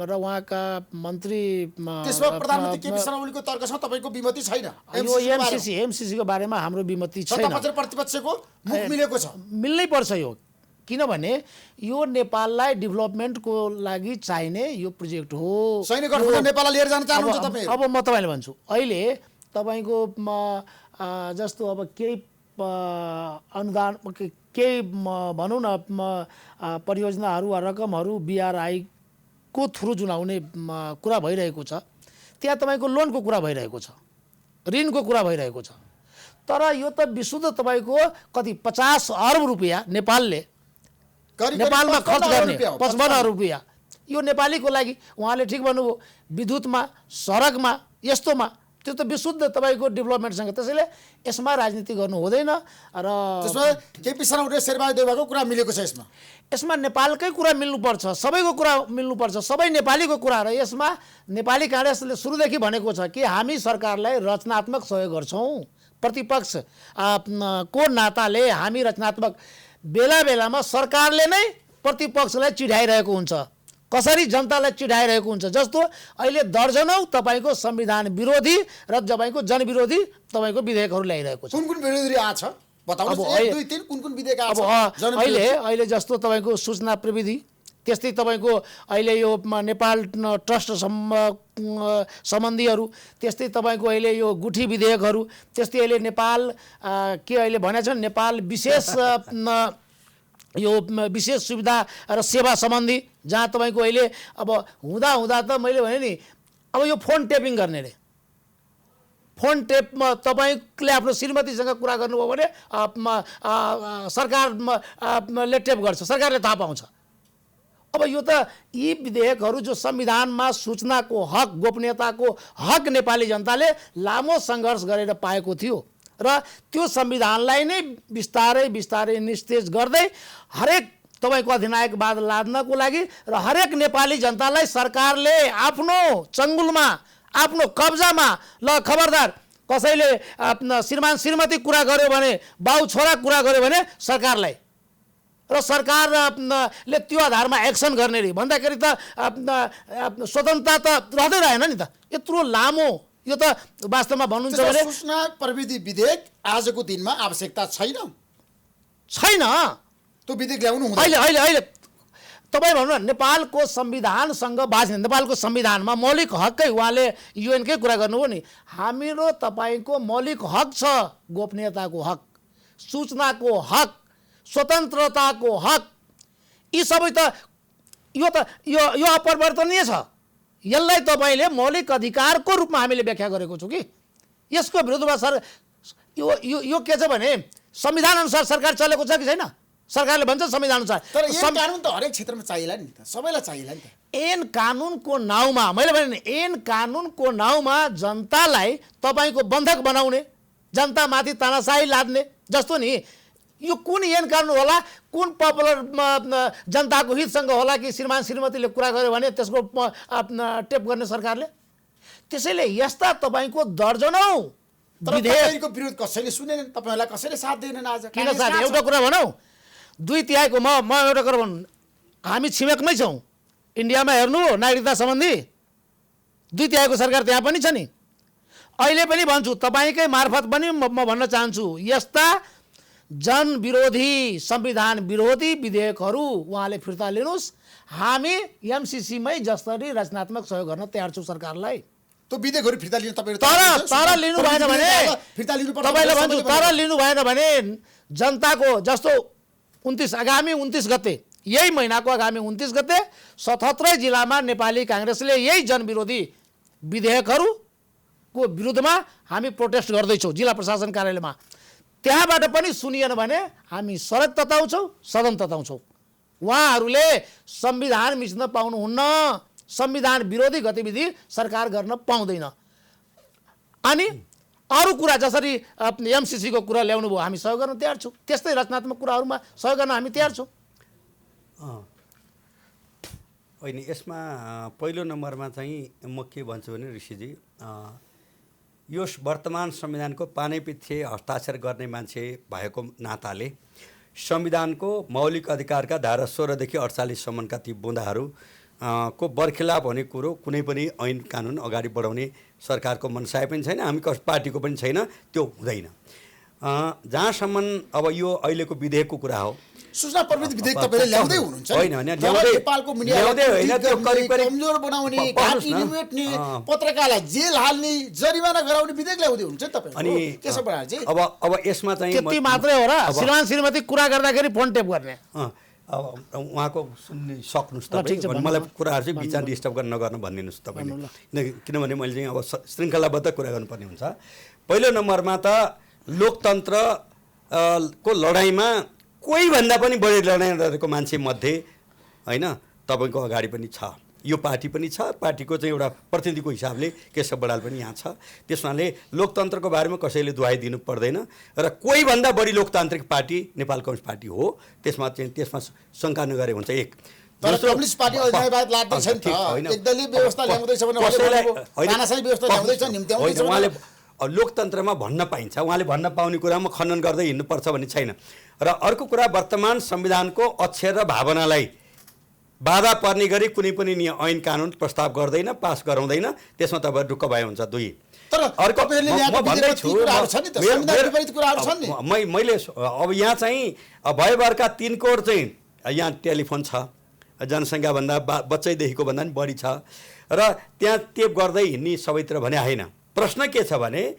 [SPEAKER 3] र उहाँका मन्त्री,
[SPEAKER 1] त्यसमा प्रधानमन्त्री केपी शर्मा ओलीको तर्क छ, तपाईँको विमति छैन।
[SPEAKER 3] यो एमसीसीको बारेमा हाम्रो विमति छैन।
[SPEAKER 1] प्रतिपक्षको मुख मिलेको छ,
[SPEAKER 3] मिल्नै पर्छ यो, किनभने यो नेपाललाई डेभलपमेन्टको लागि चाहिने यो प्रोजेक्ट हो।
[SPEAKER 1] सैनिक गठबन्धन नेपाललाई लिएर जान चाहनुहुन्छ तपाईँ?
[SPEAKER 3] अब म तपाईँलाई भन्छु, अहिले तपाईँको जस्तो अब केही अनुदान, केही भनौँ न परियोजनाहरू वा रकमहरू बीआरआईको थ्रु जुन आउने कुरा भइरहेको छ, त्यहाँ तपाईँको लोनको कुरा भइरहेको छ, ऋणको कुरा भइरहेको छ, तर यो त विशुद्ध तपाईँको कति 50 अरब रुपियाँ नेपालले नेपालमा खर्च गर्ने, 55 अरब रुपियाँ यो नेपालीको लागि। उहाँले ठिक भन्नुभयो, विद्युतमा, सडकमा, यस्तोमा, त्यो त विशुद्ध तपाईँको डेभलपमेन्टसँग। त्यसैले यसमा राजनीति गर्नु हुँदैन। र
[SPEAKER 1] त्यसमा केपी शर्मा ओली शेरबहादुर देउवाको कुरा मिलेको छ।
[SPEAKER 3] यसमा नेपालकै कुरा मिल्नुपर्छ, सबैको कुरा मिल्नुपर्छ, सबै नेपालीको कुरा। र यसमा नेपाली काङ्ग्रेसले सुरुदेखि भनेको छ कि हामी सरकारलाई रचनात्मक सहयोग गर्छौँ, प्रतिपक्ष को नाताले हामी रचनात्मक। बेला बेलामा सरकारले नै प्रतिपक्षलाई चिढाइरहेको हुन्छ, कसरी जनतालाई चिढाइरहेको हुन्छ। जस्तो अहिले दर्जनौं तपाईँको संविधान विरोधी र तपाईँको जनविरोधी तपाईँको विधेयकहरू ल्याइरहेको छ।
[SPEAKER 1] कुन विरोधी आछ बताउनुस्? 1 2 3 कुन विधेयक आछ?
[SPEAKER 3] अहिले जस्तो तपाईँको सूचना प्रविधि, त्यस्तै तपाईँको अहिले यो नेपाल ट्रस्ट सम्बन्धीहरू, त्यस्तै तपाईँको अहिले यो गुठी विधेयकहरू, त्यस्तै अहिले नेपाल के अहिले भनेको छन् नेपाल यो विशेष सुविधा र सेवा सम्बन्धी, जहाँ तपाईँको अहिले अब हुँदा त मैले भने नि, अब यो फोन टेपिङ गर्ने रे, फोन टेपमा तपाईँले आफ्नो श्रीमतीसँग कुरा गर्नुभयो भने सरकारले टेप गर्छ, सरकारले थाहा पाउँछ। अब यो त यी विधेयकहरू जो संविधानमा सूचनाको हक, गोपनीयताको हक नेपाली जनताले लामो सङ्घर्ष गरेर पाएको थियो, र त्यो संविधानलाई नै बिस्तारै बिस्तारै निस्तेज गर्दै हरेक तपाईँको अधिनायकवाद लाद्नको लागि र हरेक नेपाली जनतालाई सरकारले आफ्नो चङ्गुलमा, आफ्नो कब्जामा, ल खबरदार कसैले श्रीमान श्रीमती कुरा गर्यो भने, बाउ छोरा कुरा गर्यो भने सरकारलाई, र सरकारले त्यो आधारमा एक्सन गर्ने रे भन्दाखेरि त स्वतन्त्रता त रहँदै रहेन नि त। यत्रो लामो यो त वास्तवमा भन्नुहुन्छ भने
[SPEAKER 1] सूचना प्रविधि विधेयक आजको दिनमा आवश्यकता छैन, त्यो विधेयक ल्याउनु हुँदैन।
[SPEAKER 3] अहिले तपाईँ भन्नु न, नेपालको संविधानसँग बाँच्ने, नेपालको संविधानमा मौलिक हककै, उहाँले युएनकै कुरा गर्नुभयो नि, हाम्रो तपाईँको मौलिक हक छ, गोपनीयताको हक, सूचनाको हक, स्वतन्त्रताको हक। यी सबै त यो अपरिवर्तनीय छ। यसलाई तपाईँले मौलिक अधिकारको रूपमा हामीले व्याख्या गरेको छौँ कि यसको विरुद्धमा यो के छ भने संविधान अनुसार सरकार चलेको छ कि छैन? सरकारले भन्छ संविधान अनुसार,
[SPEAKER 1] तर ऐन कानुन त हरेक क्षेत्रमा चाहिएला नि त, सबैलाई चाहिएला नि त।
[SPEAKER 3] ऐन कानुनको नाउँमा, मैले भने नि, ऐन कानुनको नाउँमा जनतालाई तपाईँको बन्धक बनाउने, जनतामाथि तानाशाही लाद्ने, जस्तो नि यो कुन ऐन कानुन होला, कुन पपुलर जनताको हितसँग होला कि श्रीमान श्रीमतीले कुरा गर्यो भने त्यसको टेप गर्ने सरकारले? त्यसैले यस्ता तपाईँको दर्जनौँ
[SPEAKER 1] तर
[SPEAKER 3] विधेयक
[SPEAKER 1] तपाईँको विरोध कसैले सुनेनन्, तपाईँहरूलाई कसैले साथ दिएनन् आज।
[SPEAKER 3] किन
[SPEAKER 1] काङ्ग्रेस
[SPEAKER 3] साथी
[SPEAKER 1] कहाँ
[SPEAKER 3] एउटा
[SPEAKER 1] छ?
[SPEAKER 3] कुरा भनौँ 2/3 म एउटा कुरा भनौँ, हामी छिमेकमै छौँ इन्डियामा हेर्नु हो नागरिकता सम्बन्धी 2/3 सरकार त्यहाँ पनि छ नि। अहिले पनि भन्छु तपाईँकै मार्फत पनि म भन्न चाहन्छु यस्ता जनविरोधी संविधान विरोधी विधेयकहरू उहाँले फिर्ता लिनुहोस्। हामी एमसिसीमै जसरी रचनात्मक सहयोग गर्न तयार छौँ सरकारलाई।
[SPEAKER 1] त्यो विधेयकहरू फिर्ता लिन तपाईँहरू
[SPEAKER 3] तर लिनु भएन भने
[SPEAKER 1] फिर्ता लिनुपर्छ
[SPEAKER 3] तपाईँलाई
[SPEAKER 1] भनेर
[SPEAKER 3] भन्छु
[SPEAKER 1] सबैले
[SPEAKER 3] तर लिनु भएन भने जनताको जस्तो 29 आगामी 29 गते यही महिनाको आगामी 29 गते 77 जिल्लामा नेपाली काङ्ग्रेसले यही जनविरोधी विधेयकहरूको विरुद्धमा हामी प्रोटेस्ट गर्दैछौँ जिल्ला प्रशासन कार्यालयमा। त्यहाँबाट पनि सुनिएन भने हामी सडक तताउँछौँ, सदन तताउँछौँ। उहाँहरूले संविधान मिच्न पाउनुहुन्न, संविधान विरोधी गतिविधि सरकार गर्न पाउँदैन। अनि अरू कुरा जसरी एमसिसीको कुरा ल्याउनु भयो हामी सहयोग गर्न तयार छौँ। त्यस्तै रचनात्मक कुराहरूमा सहयोग गर्न हामी तयार छौँ।
[SPEAKER 2] होइन यसमा पहिलो नम्बरमा चाहिँ म के भन्छु भने ऋषिजी यो वर्तमान संविधानको पानैपिच्छे हस्ताक्षर गर्ने मान्छे भएको नाताले संविधानको मौलिक अधिकारका धारा 16 देखि 48 सम्मका ती बुँदाहरू को बरखिलाफ हुने कुरो कुनै पनि ऐन कानुन अगाडि बढाउने सरकारको मनसाय पनि छैन, हामी कस पार्टीको पनि छैन, त्यो हुँदैन। जहाँसम्म अब यो अहिलेको विधेयकको कुरा हो,
[SPEAKER 1] सूचना प्रविधि विधेयक तपाईँले ल्याउँदै हुनुहुन्छ
[SPEAKER 2] होइन होइन
[SPEAKER 1] नेपालको
[SPEAKER 2] ल्याउँदै होइन, त्यो करिब करिब
[SPEAKER 1] कमजोर बनाउने, घाँटी निमेट्ने, पत्रकारलाई जेल हाल्ने, जरिमाना गराउने विधेयक ल्याउँदै हुनुहुन्छ तपाईँ।
[SPEAKER 2] अनि
[SPEAKER 1] केशव बरालजी
[SPEAKER 2] अब यसमा चाहिँ
[SPEAKER 3] त्यति मात्रै हो र श्रीमान श्रीमती कुरा गर्दाखेरि फोन टेप गर्ने।
[SPEAKER 2] अब उहाँको सुन्ने सक्नुहोस्
[SPEAKER 3] ठिक छ,
[SPEAKER 2] तपाईँ, मलाई कुराहरू चाहिँ विचार डिस्टर्ब गर्न नगर्न भनिदिनुहोस् तपाईँले, किनभने मैले चाहिँ अब श्रृङ्खलाबद्ध कुरा गर्नुपर्ने हुन्छ। पहिलो नम्बरमा त लोकतन्त्र को लडाइँमा कोहीभन्दा पनि बढी लडाइँ लडेको मान्छे मध्ये होइन तपाईँको अगाडि पनि छ, यो पार्टी पनि छ, पार्टीको चाहिँ एउटा प्रतिनिधिको हिसाबले केशव बडाल पनि यहाँ छ। त्यसमाले लोकतन्त्रको बारेमा कसैले दुहाई दिनु पर्दैन र कोहीभन्दा बढी लोकतान्त्रिक पार्टी नेपाल कम्युनिस्ट पार्टी हो, त्यसमा शङ्का नगरे हुन्छ। एक
[SPEAKER 1] तर कम्युनिस्ट पार्टी अधिनायकवाद लाग्दैछ नि त, एकदलीय व्यवस्था ल्याउँदैछ भने तानाशाही व्यवस्था ल्याउँदैछ, निम्त्याउँदैछ।
[SPEAKER 2] उहाँले लोकतन्त्रमा भन्न पाइन्छ, उहाँले भन्न पाउने कुरामा खण्डन गर्दै हिँड्नुपर्छ भन्ने छैन। र अर्को कुरा वर्तमान संविधानको अक्षर र भावनालाई बाधा पर्ने गरी कुनै पनि ऐन कानुन प्रस्ताव गर्दैन, पास गराउँदैन, त्यसमा तपाईँ ढुक्क भए हुन्छ। दुई
[SPEAKER 1] तर
[SPEAKER 2] अर्को मैले अब यहाँ चाहिँ भयभरका 3 करोड चाहिँ यहाँ टेलिफोन छ, जनसङ्ख्याभन्दा बच्चैदेखिको भन्दा पनि बढी छ र त्यहाँ टेप गर्दै हिँड्ने सबैतिर भने होइन। प्रश्न के छ भने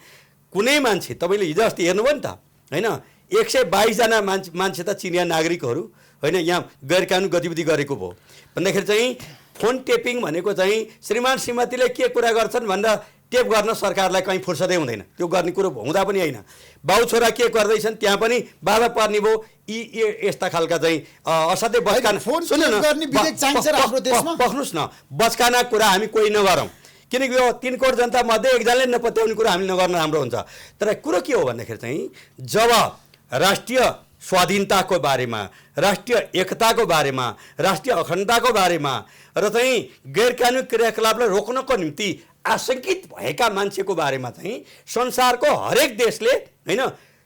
[SPEAKER 2] कुनै मान्छे तपाईँले हिजो अस्ति हेर्नुभयो नि त होइन, 122 जना मान्छे त चिनिया नागरिकहरू होइन यहाँ गैरकानुन गतिविधि गरेको भयो भन्दाखेरि चाहिँ फोन टेपिङ भनेको चाहिँ श्रीमान श्रीमतीले के कुरा गर्छन् भनेर टेप गर्न सरकारलाई कहीँ फुर्सदै हुँदैन, त्यो गर्ने कुरो हुँदा पनि होइन। बाउ छोरा के गर्दैछन् त्यहाँ पनि बाधा पर्ने भयो। यी यस्ता खालका चाहिँ असाध्यै बचकाना बस्नुहोस् न, बचकाना कुरा हामी कोही नगरौँ, किनकि यो 3 करोड जनता मध्ये एकजनाले नपत्याउने कुरा हामीले नगर्न राम्रो हुन्छ। तर कुरो के हो भन्दाखेरि चाहिँ जब राष्ट्रिय स्वाधीनताको बारेमा, राष्ट्रिय एकताको बारेमा, राष्ट्रिय अखण्डताको बारेमा र चाहिँ गैरकानुनी क्रियाकलापलाई रोक्नको निम्ति आशंकित भएका मान्छेको बारेमा चाहिँ संसारको हरेक देशले होइन,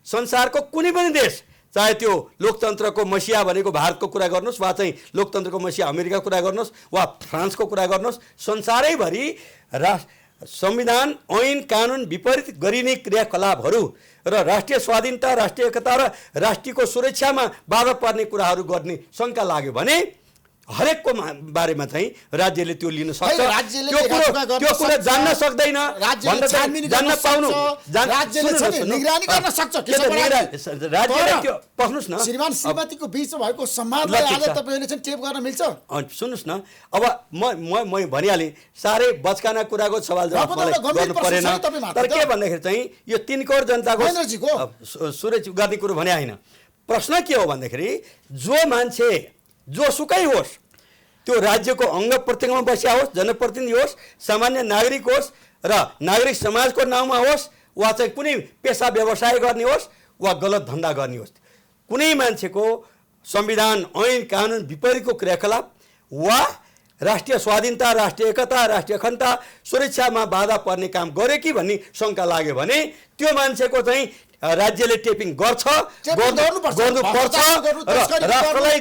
[SPEAKER 2] संसारको कुनै पनि देश चाहे त्यो लोकतन्त्रको मसिहा भनेको भारतको कुरा गर्नुहोस् वा चाहिँ लोकतन्त्रको मसिहा अमेरिकाको कुरा गर्नुहोस् वा फ्रान्सको कुरा गर्नुहोस्, संसारैभरि संविधान ऐन कानुन विपरीत गरिने क्रियाकलापहरू र राष्ट्रिय स्वाधीनता, राष्ट्रिय एकता र राष्ट्रको सुरक्षामा बाधा पर्ने कुराहरू गर्ने शङ्का लाग्यो भने हरेकको बारेमा चाहिँ राज्यले त्यो लिन सक्छ। त्यो कुरा जान्न सक्दैन, जान्न पाउनु
[SPEAKER 1] निगरानी गर्न सक्छ।
[SPEAKER 2] राज्यले त्यो पस्नुहोस् न,
[SPEAKER 1] श्रीमान श्रीमतीको बिचमा भएको संवादलाई आज तपाईँले चाहिँ टेप गर्न मिल्छ?
[SPEAKER 2] सुन्नुहोस् न, अब म भनिहालेँ साह्रै बचकाना कुराको सवाल जवाब मलाई गर्नु परेन। तर के भन्दाखेरि चाहिँ यो 3 करोड जनताको सुरक्षा गर्ने कुरो भने होइन। प्रश्न के हो भन्दाखेरि जो मान्छे जोसुकै होस्, त्यो राज्यको अङ्ग प्रत्यङ्गमा बसिया होस्, जनप्रतिनिधि होस्, सामान्य नागरिक होस् र नागरिक समाजको नाउँमा होस् वा चाहिँ कुनै पेसा व्यवसाय गर्ने होस् वा गलत धन्दा गर्ने होस्, कुनै मान्छेको संविधान ऐन कानुन विपरीतको क्रियाकलाप वा राष्ट्रिय स्वाधीनता, राष्ट्रिय एकता, राष्ट्रिय अखण्डता, सुरक्षामा बाधा पर्ने काम गर्यो कि भन्ने शङ्का लाग्यो भने त्यो मान्छेको चाहिँ राज्यले टेपिङ गर्छ, गर्नुपर्छ र राष्ट्रलाई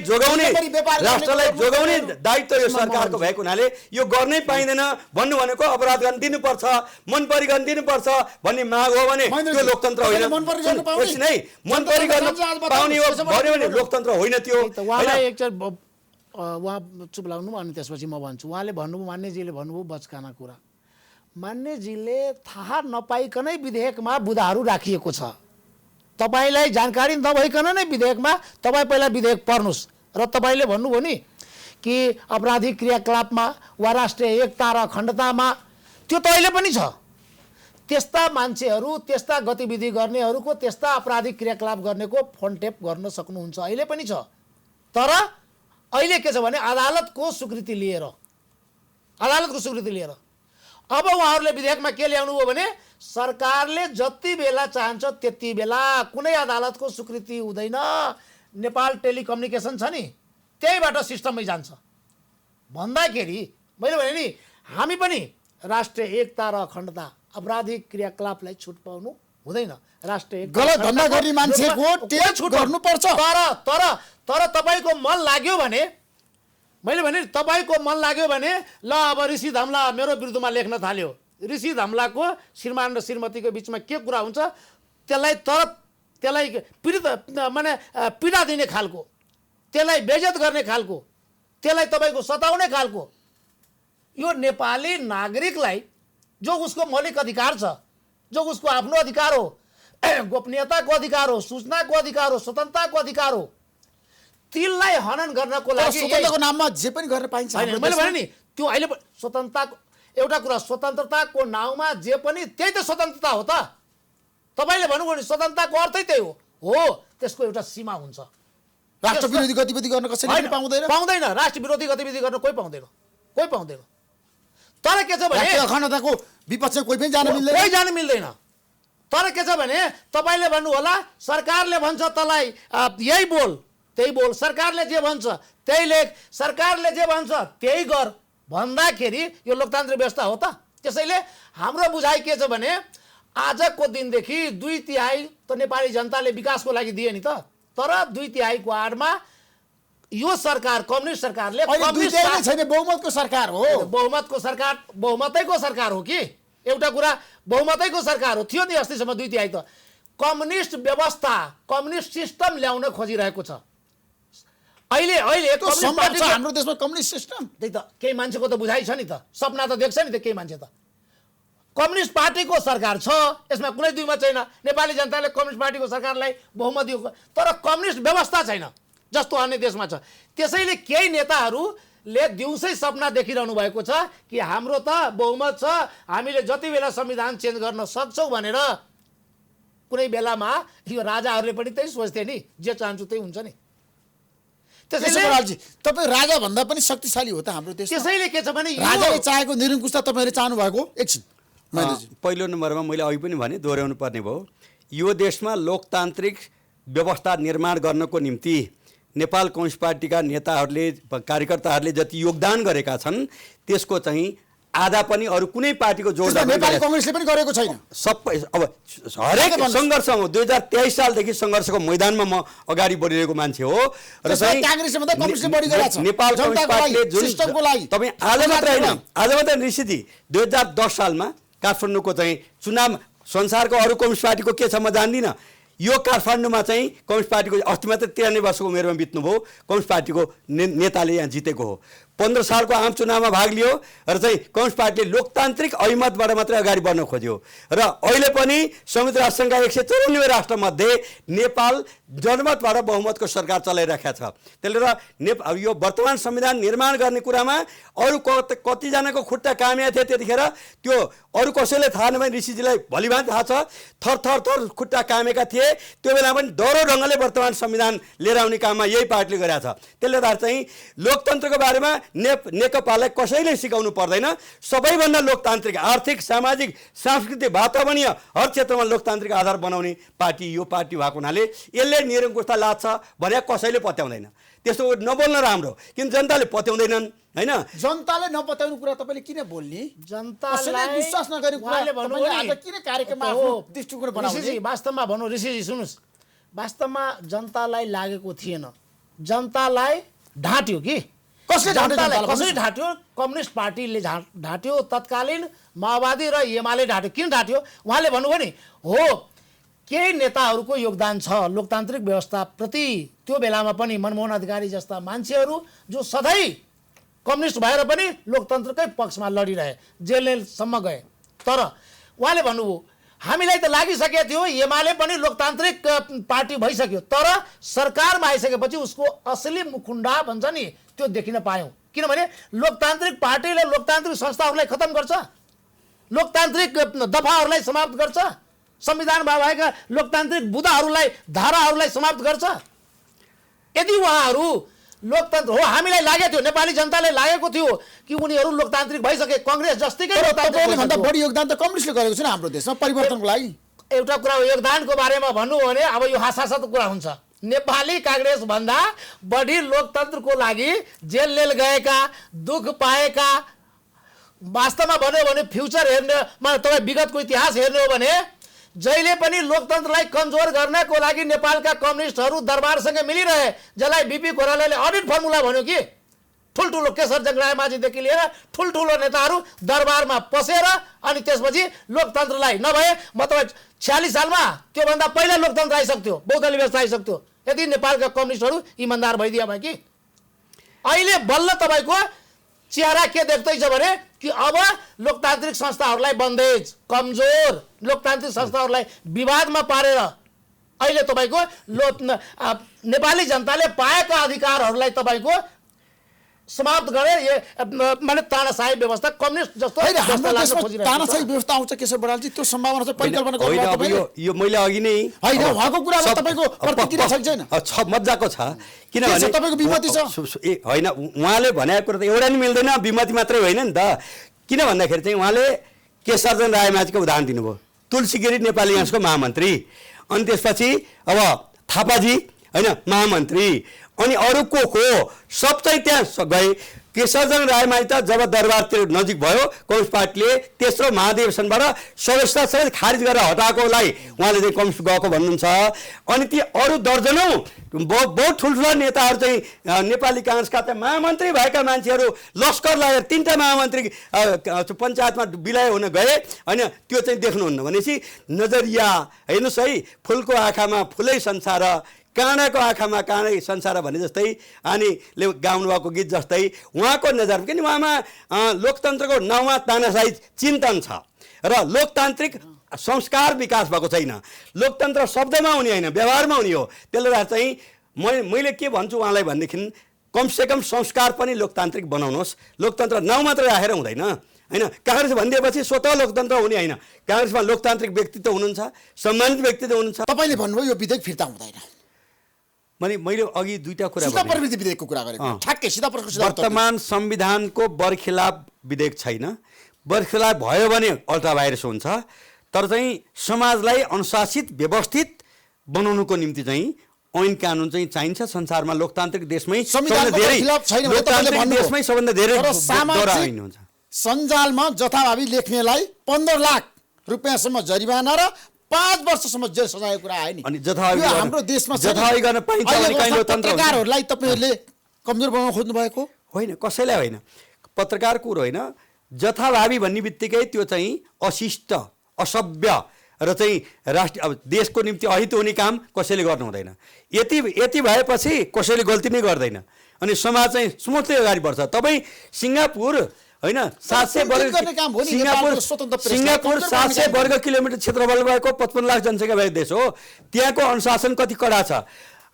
[SPEAKER 2] जोगाउने दायित्व यो सरकारको भएको हुनाले यो गर्नै पाइँदैन भन्नु भनेको अपराध गर्न दिनुपर्छ, मन परी गर्न दिनुपर्छ भन्ने माग हो भने त्यो लोकतन्त्र होइन। मनपरी गर्न पाउने हो भन्यो भने लोकतन्त्र होइन त्यो।
[SPEAKER 3] उहाँ चुप लाग्नु अनि त्यसपछि म भन्छु। उहाँले भन्नुभयो, मान्यजीले भन्नुभयो बचकाना कुरा। मान्यजीले थाहा नपाइकनै विधेयकमा बुँदाहरू राखिएको छ। तपाईँलाई जानकारी नभइकन नै विधेयकमा तपाईँ पहिला विधेयक पढ्नुहोस् र तपाईँले भन्नुभयो नि कि आपराधिक क्रियाकलापमा वा राष्ट्रिय एकता र अखण्डतामा, त्यो त अहिले पनि छ। त्यस्ता मान्छेहरू, त्यस्ता गतिविधि गर्नेहरूको, त्यस्ता आपराधिक क्रियाकलाप गर्नेको फोन टेप गर्न सक्नुहुन्छ, अहिले पनि छ। तर अहिले के छ भने अदालतको स्वीकृति लिएर अब उहाँहरूले विधेयकमा के ल्याउनु हो भने सरकारले जति बेला चाहन्छ त्यति बेला कुनै अदालतको स्वीकृति हुँदैन। नेपाल टेलिकम्युनिकेसन छ नि, त्यहीबाट सिस्टममै जान्छ भन्दाखेरि मैले भने नि हामी पनि राष्ट्रिय एकता र अखण्डता, आपराधिक क्रियाकलापलाई छुट पाउनु हुँदैन। राष्ट्रिय
[SPEAKER 1] गलत धन्दा गर्ने मान्छेको छुट गर्नुपर्छ।
[SPEAKER 3] तर तपाईँको मन लाग्यो भने, मैले भने तपाईँको मन लाग्यो भने ल अब ऋषि धमला मेरो विरुद्धमा लेख्न थाल्यो, ऋषि धमलाको श्रीमान र श्रीमतीको बिचमा के कुरा हुन्छ त्यसलाई पीडित माने पीडा दिने खालको, त्यसलाई बेइज्जत गर्ने खालको, त्यसलाई तपाईँको सताउने खालको यो नेपाली नागरिकलाई जो उसको मौलिक अधिकार छ, जो उसको आफ्नो अधिकार हो, गोपनीयताको अधिकार हो, सूचनाको अधिकार हो, स्वतन्त्रताको अधिकार हो, तिललाई हनन गर्नको लागि
[SPEAKER 1] स्वतन्त्रताको नाममा जे पनि गर्न पाइन्छ।
[SPEAKER 3] मैले भने नि त्यो अहिले स्वतन्त्रताको एउटा कुरा, स्वतन्त्रताको नाउँमा जे पनि त्यही त स्वतन्त्रता हो त। तपाईँले भन्नुभयो नि स्वतन्त्रताको अर्थै त्यही हो। त्यसको एउटा सीमा हुन्छ।
[SPEAKER 1] राष्ट्र विरोधी गतिविधि गर्न कसैले
[SPEAKER 3] पाउँदैन। राष्ट्र विरोधी गतिविधि गर्न कोही पाउँदैन। तर के छ भने
[SPEAKER 1] अखण्डताको विपक्षमा कोही पनि जान मिल्दैन।
[SPEAKER 3] तर के छ भने तपाईँले भन्नु होला सरकारले भन्छ तँलाई यही बोल त्यही बोल, सरकारले जे भन्छ त्यही लेख, सरकारले जे भन्छ त्यही गर भन्दाखेरि यो लोकतान्त्रिक व्यवस्था हो त। त्यसैले हाम्रो बुझाइ के छ भने आजको दिनदेखि 2/3 त नेपाली जनताले विकासको लागि दिए नि त, तर 2/3 आडमा यो सरकार, कम्युनिस्ट सरकारले
[SPEAKER 1] बहुमतको सरकार हो।
[SPEAKER 3] बहुमतैको सरकार हो कि एउटा कुरा, बहुमतैको सरकार हो थियो नि अस्तिसम्म 2/3 त। कम्युनिस्ट व्यवस्था, कम्युनिस्ट सिस्टम ल्याउन खोजिरहेको छ अहिले
[SPEAKER 1] हाम्रो देशमा कम्युनिस्ट सिस्टम।
[SPEAKER 3] त्यही त केही मान्छेको त बुझाइ छ नि त, सपना त देख्छ नि त केही मान्छे त। कम्युनिस्ट पार्टीको सरकार छ, यसमा कुनै दुई मत छैन। नेपाली जनताले कम्युनिस्ट पार्टीको सरकारलाई बहुमत दियो, तर कम्युनिस्ट व्यवस्था छैन जस्तो अन्य देशमा छ। त्यसैले केही नेताहरूले दिउँसै सपना देखिरहनु भएको छ कि हाम्रो त बहुमत छ, हामीले जति बेला संविधान चेन्ज गर्न सक्छौँ भनेर। कुनै बेलामा यो राजाहरूले पनि त्यही सोच्थे नि, जे चाहन्छु त्यही हुन्छ नि।
[SPEAKER 1] तपाईँ राजा भन्दा पनि शक्तिशाली हो त हाम्रो देश।
[SPEAKER 3] त्यसैले के छ भने
[SPEAKER 1] राजाले चाहेको निरङ्कुशता तपाईँले चाहनु भएको। एकछिन
[SPEAKER 2] पहिलो नम्बरमा मैले अघि पनि भने दोहोऱ्याउनु पर्ने भयो, यो देशमा लोकतान्त्रिक व्यवस्था निर्माण गर्नको निम्ति नेपाल कम्युनिस्ट पार्टीका नेताहरूले, कार्यकर्ताहरूले जति योगदान गरेका छन् त्यसको चाहिँ आधा पनि अरू कुनै पार्टीको जोडदार
[SPEAKER 1] नेपाली कांग्रेसले पनि गरेको छैन।
[SPEAKER 2] सबै अब हरेक सङ्घर्षमा 2023 सालदेखि सङ्घर्षको मैदानमा म अगाडि बढिरहेको मान्छे हो र चाहिँ
[SPEAKER 1] कांग्रेसले भन्दा कम्युनिस्टले बढी गरेको छ
[SPEAKER 2] नेपाल कम्युनिस्ट पार्टीले जुन
[SPEAKER 1] सिस्टमको लागि।
[SPEAKER 2] तपाई आज मात्र हैन, आज मात्र ऋषिजी 2010 सालमा काठमाडौँको चाहिँ चुनाव संसारको अरू कम्युनिस्ट पार्टीको के छ म जान्दिनँ, यो काठमाडौँमा चाहिँ कम्युनिस्ट पार्टीको अस्ति मात्र 93 वर्षको उमेरमा बित्नुभयो कम्युनिस्ट पार्टीको नेताले यहाँ जितेको हो। 15 सालको आम चुनावमा भाग लियो र चाहिँ कम्युनिस्ट पार्टीले लोकतान्त्रिक ऐमतबाट मात्रै अगाडि बढ्न खोज्यो र अहिले पनि संयुक्त राष्ट्रसङ्घका 194 राष्ट्रमध्ये नेपाल जनमतबाट बहुमतको सरकार चलाइरहेको छ। त्यसले गर्दा यो वर्तमान संविधान निर्माण गर्ने कुरामा अरू कतिजनाको खुट्टा कामिया थिए त्यतिखेर, त्यो अरू कसैले थाहा नभए ऋषिजीलाई भलिभान्ति थाहा छ, थर खुट्टा कामेका थिए। त्यो बेला पनि डह्रो ढङ्गले वर्तमान संविधान लिएर आउने काममा यही पार्टीले गरेको छ। त्यसले गर्दा चाहिँ लोकतन्त्रको बारेमा नेकपालाई कसैले सिकाउनु पर्दैन। सबैभन्दा लोकतान्त्रिक आर्थिक सामाजिक सांस्कृतिक वातावरणीय हर क्षेत्रमा लोकतान्त्रिक आधार बनाउने पार्टी यो पार्टी भएको हुनाले यसले निरङ्कुशता लाग्छ भने कसैले पत्याउँदैन। त्यस्तो नबोल्न राम्रो, किन जनताले पत्याउँदैनन् हैन।
[SPEAKER 1] जनताले नपत्याउनु कुरा तपाईँले किन बोल्ने?
[SPEAKER 3] जनतालाई
[SPEAKER 1] विश्वास नगरेको कुरा तपाईँले आज किन कार्यक्रममा आफ्नो दृष्टिकोण बनाउने?
[SPEAKER 3] वास्तवमा भनौँ ऋषिजी सुन्नुहोस्, वास्तवमा जनतालाई लागेको थिएन, जनतालाई ढाँट्यो कि कसरी ढाँट्यो? कम्युनिस्ट पार्टीले ढाँट्यो, तत्कालीन माओवादी र एमाले ढाँट्यो। किन ढाँट्यो? उहाँले भन्नुभयो नि हो केही नेताहरूको योगदान छ लोकतान्त्रिक व्यवस्थाप्रति। त्यो बेलामा पनि मनमोहन अधिकारी जस्ता मान्छेहरू जो सधैँ कम्युनिस्ट भएर पनि लोकतन्त्रकै पक्षमा लडिरहे, जेलसम्म गए। तर उहाँले भन्नुभयो हामीलाई त लागिसकेको थियो, एमाले पनि लोकतान्त्रिक पार्टी भइसक्यो, तर सरकारमा आइसकेपछि उसको असली मुखुन्डा भन्छ नि त्यो देखिन पायौँ। किनभने लोकतान्त्रिक पार्टीले लोकतान्त्रिक संस्थाहरूलाई खतम गर्छ, लोकतान्त्रिक दफाहरूलाई समाप्त गर्छ, संविधानमा भएका लोकतान्त्रिक बुँदाहरूलाई धाराहरूलाई समाप्त गर्छ। यदि उहाँहरू लोकतन्त्र हो, हामीलाई लागेको थियो, नेपाली जनताले लागेको थियो कि उनीहरू लोकतान्त्रिक भइसके, कङ्ग्रेस जस्तिकै
[SPEAKER 1] भन्दा बढी योगदान त कम्युनिस्टले गरेको छ नि हाम्रो देशमा परिवर्तनको लागि।
[SPEAKER 3] एउटा कुरा हो योगदानको बारेमा भन्नु हो भने अब यो हास्यास्पद कुरा हुन्छ। नेपाली कांग्रेस भन्दा बढी लोकतन्त्रको लागि जेल गएका, दुख पाएका, वास्तवमा भन्यो भने फ्युचर हेर्नेमा तपाईँ विगतको इतिहास हेर्ने हो भने जहिले पनि लोकतन्त्रलाई कमजोर गर्नको लागि नेपालका कम्युनिस्टहरू दरबारसँग मिलिरहे, जसलाई बिपी कोइरालाले अडिट फर्मुला भन्यो कि ठुल्ठुलो केशरजंग रायमाझीदेखि लिएर ठुल्ठुलो नेताहरू दरबारमा पसेर अनि त्यसपछि लोकतन्त्रलाई नभए म तपाईँ 46 सालमा त्योभन्दा पहिला लोकतन्त्र आइसक्थ्यो, बहुदलीय व्यवस्था आइसक्थ्यो यदि नेपालका कम्युनिस्टहरू इमान्दार भइदिए भए कि। अहिले बल्ल तपाईँको चेहरा के देख्दैछ भने कि अब लोकतान्त्रिक संस्थाहरूलाई बन्देज, कमजोर लोकतान्त्रिक संस्थाहरूलाई विवादमा पारेर अहिले तपाईँको नेपाली जनताले पाएका अधिकारहरूलाई तपाईँको समाप्त गरे। माने तानाशाही व्यवस्था कम्युनिस्ट जस्तो
[SPEAKER 1] तानाशाही व्यवस्था आउँछ केशव बरालजी, त्यो सम्भावना चाहिँ परिकल्पना गर्नु।
[SPEAKER 2] यो मैले अघि नै
[SPEAKER 1] हैन उहाँको कुरामा तपाईको प्रतिक्रिया छ
[SPEAKER 2] मज्जाको छ, किनभने
[SPEAKER 1] तपाईको विमति छ
[SPEAKER 2] हैन। उहाँले भनेको कुरा त एउटा नि मिल्दैन, विमति मात्रै होइन नि त। किन भन्दाखेरि चाहिँ उहाँले केशरजंग रायमाझीको उदाहरण दिनुभयो, तुलसी गिरी नेपाली कांग्रेसको महामन्त्री, अनि त्यसपछि अब थापाजी हैन महामन्त्री, अनि अरू को सब चाहिँ त्यहाँ गए। केशरजंग रायमाझी त जब दरबारतिर नजिक भयो कम्युनिस्ट पार्टीले तेस्रो महाधिवेशनबाट सदस्यता सहित खारिज गरेर हटाएकोलाई उहाँले चाहिँ कम्युनिस्ट गएको भन्नुहुन्छ। अनि ती अरू दर्जनौँ बहुत ठुल्ठुला नेताहरू चाहिँ नेपाली कांग्रेसका चाहिँ महामन्त्री भएका मान्छेहरू लस्कर लागेर 3टा महामन्त्री पञ्चायतमा विलय हुन गए। होइन त्यो चाहिँ देख्नुहुन्न भनेपछि नजरिया हेर्नुहोस् है, फुलको आँखामा फुलै संसार, काँडाको आँखामा काँडै संसार भने जस्तै आनीले गाउनुभएको गीत जस्तै उहाँको नजर, किन उहाँमा लोकतन्त्रको नाउँमा तानाशाही चिन्तन छ र लोकतान्त्रिक संस्कार विकास भएको छैन। लोकतन्त्र शब्दमा हुने होइन, व्यवहारमा हुने हो। त्यसले गर्दा चाहिँ मैले के भन्छु उहाँलाई भनेदेखि कमसेकम संस्कार पनि लोकतान्त्रिक बनाउनुहोस्। लोकतन्त्र नाउँ मात्रै राखेर हुँदैन हैन। कांग्रेस भनिदिएपछि स्वतः लोकतन्त्र हुने होइन, कांग्रेसमा लोकतान्त्रिक व्यक्तित्व हुनुहुन्छ, सम्मानित व्यक्तित्व हुनुहुन्छ।
[SPEAKER 1] तपाईँले भन्नुभयो यो विधेयक फिर्ता हुँदैन,
[SPEAKER 2] मैले अघि दुईटा कुरा
[SPEAKER 1] सीधा प्रवृत्ति विधेयकको कुरा गरेको ठ्याक्कै सीधा प्रश्न।
[SPEAKER 2] वर्तमान संविधानको बरखिलाफ विधेयक छैन, बरखिलाफ भयो भने अल्ट्रा भाइरस हुन्छ। तर चाहिँ समाजलाई अनुशासित व्यवस्थित बनाउनुको निम्ति चाहिँ ऐन कानुन चाहिँ चाहिन्छ। संसारमा लोकतान्त्रिक देशमै सबभन्दा धेरै ऐन हुन्छ।
[SPEAKER 1] सञ्जालमा जथाभावी लेख्नेलाई 15 लाख रुपियाँसम्म जरिवाना र 5 वर्षसम्म जेल सजायको कुरा आयो नि।
[SPEAKER 2] अनि जथाभावी
[SPEAKER 1] हाम्रो देशमा
[SPEAKER 2] जथाभावी गर्न पाइन्छ भने कहिले लोकतन्त्र हुन्छ?
[SPEAKER 1] पत्रकारहरूलाई तपाईहरुले कमजोर बनाउन खोज्नु भएको
[SPEAKER 2] होइन, कसैलाई होइन। पत्रकार कुरो होइन, जथाभावी भन्ने बित्तिकै त्यो चाहिँ अशिष्ट, असभ्य र चाहिँ राष्ट्रिय अब देशको निम्ति अहित हुने काम कसैले गर्नु हुँदैन। यति भएपछि कसैले गल्ती नै गर्दैन अनि समाज चाहिँ स्मुथली अगाडि बढ्छ। तपाईँ सिङ्गापुर होइन 700 वर्ग किलोमिटर क्षेत्रफल भएको 55 लाख जनसङ्ख्या भएको देश हो। त्यहाँको अनुशासन कति कडा छ।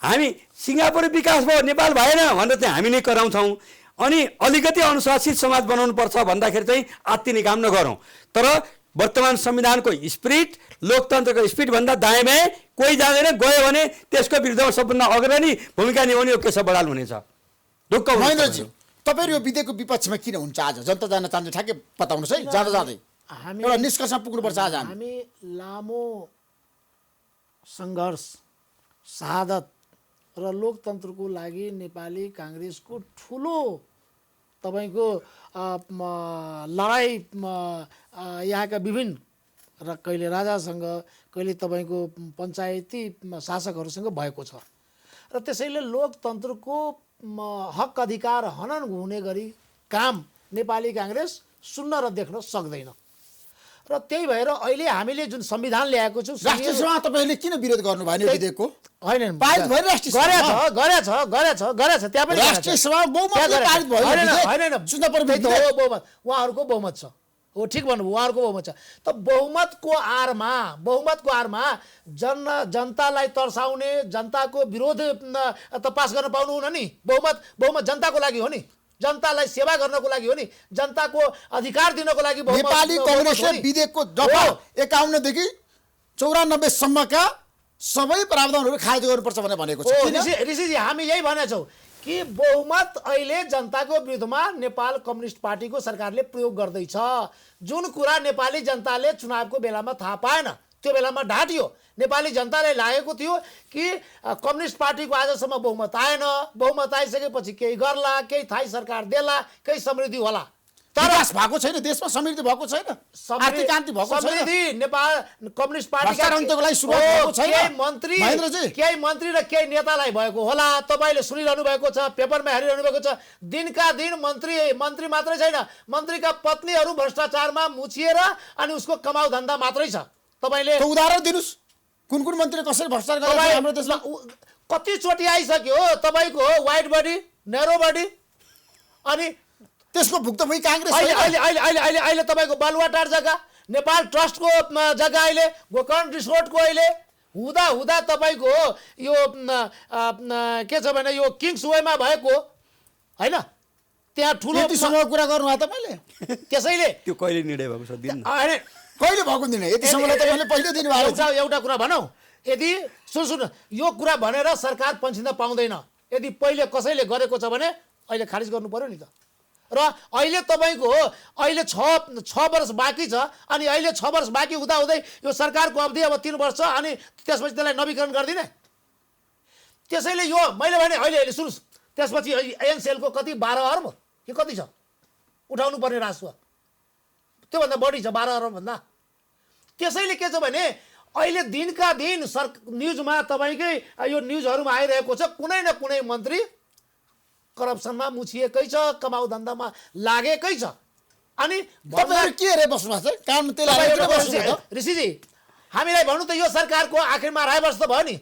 [SPEAKER 2] हामी सिङ्गापुर विकास भयो नेपाल भएन भनेर चाहिँ हामी नै कराउँछौँ। अनि अलिकति अनुशासित समाज बनाउनु पर्छ भन्दाखेरि चाहिँ आत्तिने काम नगरौँ। तर वर्तमान संविधानको स्पिरिट, लोकतन्त्रको स्पिरिटभन्दा दायाँ बायाँ कोही जाँदैन, गयो भने त्यसको विरुद्धमा सबभन्दा अग्रणी भूमिका निभाउने केशव बराल हुनेछ। ढुक्क
[SPEAKER 1] महेन्द्रजी तपाईँहरू यो विधेयकको विपक्षमा किन हुन्छ आज जनता जान्न चाहन्छ ठ्याक्कै बताउनुहोस् है जाँदा जाँदै
[SPEAKER 3] हामी
[SPEAKER 1] एउटा निष्कर्षमा पुग्नुपर्छ आज हामी
[SPEAKER 3] हामी लामो सङ्घर्ष शहादत र लोकतन्त्रको लागि नेपाली काङ्ग्रेसको ठुलो तपाईँको लडाइँ यहाँका विभिन्न र कहिले राजासँग कहिले तपाईँको पञ्चायती शासकहरूसँग भएको छ र त्यसैले लोकतन्त्रको हक अधिकार हनन हुने गरी काम नेपाली काङ्ग्रेस सुन्न र देख्न सक्दैन र त्यही भएर अहिले हामीले जुन संविधान ल्याएको छौँ
[SPEAKER 1] राष्ट्रिय सभा तपाईँहरूले किन विरोध गर्नु भएन यो विधेयकको
[SPEAKER 3] होइन
[SPEAKER 1] पारित भयो राष्ट्रिय सभा
[SPEAKER 3] गरेछ त्यहाँ पनि
[SPEAKER 1] राष्ट्रिय सभा बहुमतले पारित भयो यो विधेयक।
[SPEAKER 3] होइन
[SPEAKER 1] सुन्न पर्ने
[SPEAKER 3] त्यही त
[SPEAKER 1] विधेयक।
[SPEAKER 3] हो बहुमत उहाँहरूको बहुमत छ हो ठिक भन्नुभयो उहाँहरूको बहुमत छ त बहुमतको आरमा जनतालाई तर्साउने जनताको विरोध त पास गर्न पाउनुहुन्न नि बहुमत जनताको लागि हो नि जनतालाई सेवा गर्नको लागि हो नि जनताको अधिकार दिनको लागि
[SPEAKER 1] नेपाली कांग्रेसले विधेयकको दफा 51 देखि 94 सम्मका सबै प्रावधानहरू खारेज गर्नुपर्छ भनेर भनेको छ किन?
[SPEAKER 3] ऋषिजी हामी यही भनेछौँ कि बहुमत अहिले जनताको विरुद्धमा नेपाल कम्युनिस्ट पार्टीको सरकारले प्रयोग गर्दैछ जुन कुरा नेपाली जनताले चुनावको बेलामा थाहा पाएन त्यो बेलामा ढाँटियो नेपाली जनतालाई लागेको थियो कि कम्युनिस्ट पार्टीको आजसम्म बहुमत आएन बहुमत आइसकेपछि केही गर्ला केही थाई सरकार देला केही समृद्धि होला
[SPEAKER 1] विकास भएको छैन देशमा समृद्धि भएको छैन आर्थिक क्रान्ति भएको छैन
[SPEAKER 3] समृद्धि नेपाल कम्युनिस्ट पार्टीका
[SPEAKER 1] भ्रष्टाचारको लागि सुरुवात भएको छैन
[SPEAKER 3] केही मन्त्री र केही नेतालाई भएको होला तपाईले सुनिरहनु भएको छ पेपरमा हेरिरहनु भएको छ दिनका दिन मन्त्री मात्रै छैन मन्त्रीका पत्नीहरू भ्रष्टाचारमा मुछिएर अनि उसको कमाउ धन्दा मात्रै छ तपाईले
[SPEAKER 1] उदाहरण दिनुस् कुन कुन मन्त्रीले कसरी भ्रष्टाचार गरेको हाम्रो देशमा
[SPEAKER 3] कति चोटि आइसक्यो तपाईको वाइट बडी नेरो बडी अनि
[SPEAKER 1] त्यसको भुक्तभोगी कांग्रेस
[SPEAKER 3] अहिले तपाईको बालुवाटार जग्गा नेपाल ट्रस्टको जग्गा अहिले गोकर्ण रिसोर्टको अहिले हुँदा तपाईको यो के छ भने यो किङ्स वेमा भएको हैन त्यहाँ ठुलो
[SPEAKER 1] यति समय कुरा गर्नु भयो तपाईले
[SPEAKER 3] त्यसैले
[SPEAKER 2] त्यो कहिले निर्णय भएको छ दिन
[SPEAKER 1] कहिले भएको दिन यति समयलाई तपाईले पहिले दिन भएको
[SPEAKER 3] एउटा कुरा भनौँ यदि सुन यो कुरा भनेर सरकार पन्छिन पाउँदैन यदि पहिले कसैले गरेको छ भने अहिले खारिज गर्नु पर्यो नि त र अहिले तपाईको अहिले 6 वर्ष बाँकी छ अनि अहिले 6 वर्ष बाँकी हुँदै यो सरकारको अवधि अब 3 वर्ष अनि त्यसपछि त्यसलाई नवीकरण गर्दिने त्यसैले यो मैले भने अहिले सुन्नुस् त्यसपछि एनसेलको कति 12 अर्ब के कति छ उठाउनु पर्ने राजस्व त्योभन्दा बढी छ 12 अर्ब भन्दा त्यसैले के छ भने अहिले दिनका दिन न्युजमा तपाईकै यो न्युजहरुमा आइरहेको छ कुनै न कुनै मन्त्री करप्सनमा मुछिएकै छ कमाउ धन्दामा लागेकै छ अनि
[SPEAKER 1] तपाईहरु के रे बस्नुहुन्छ काम तेल हालेर बस्नुहुन्छ
[SPEAKER 3] ऋषिजी हामीलाई भन्नु त यो सरकारको आखिरमा राय वर्ष त भयो नि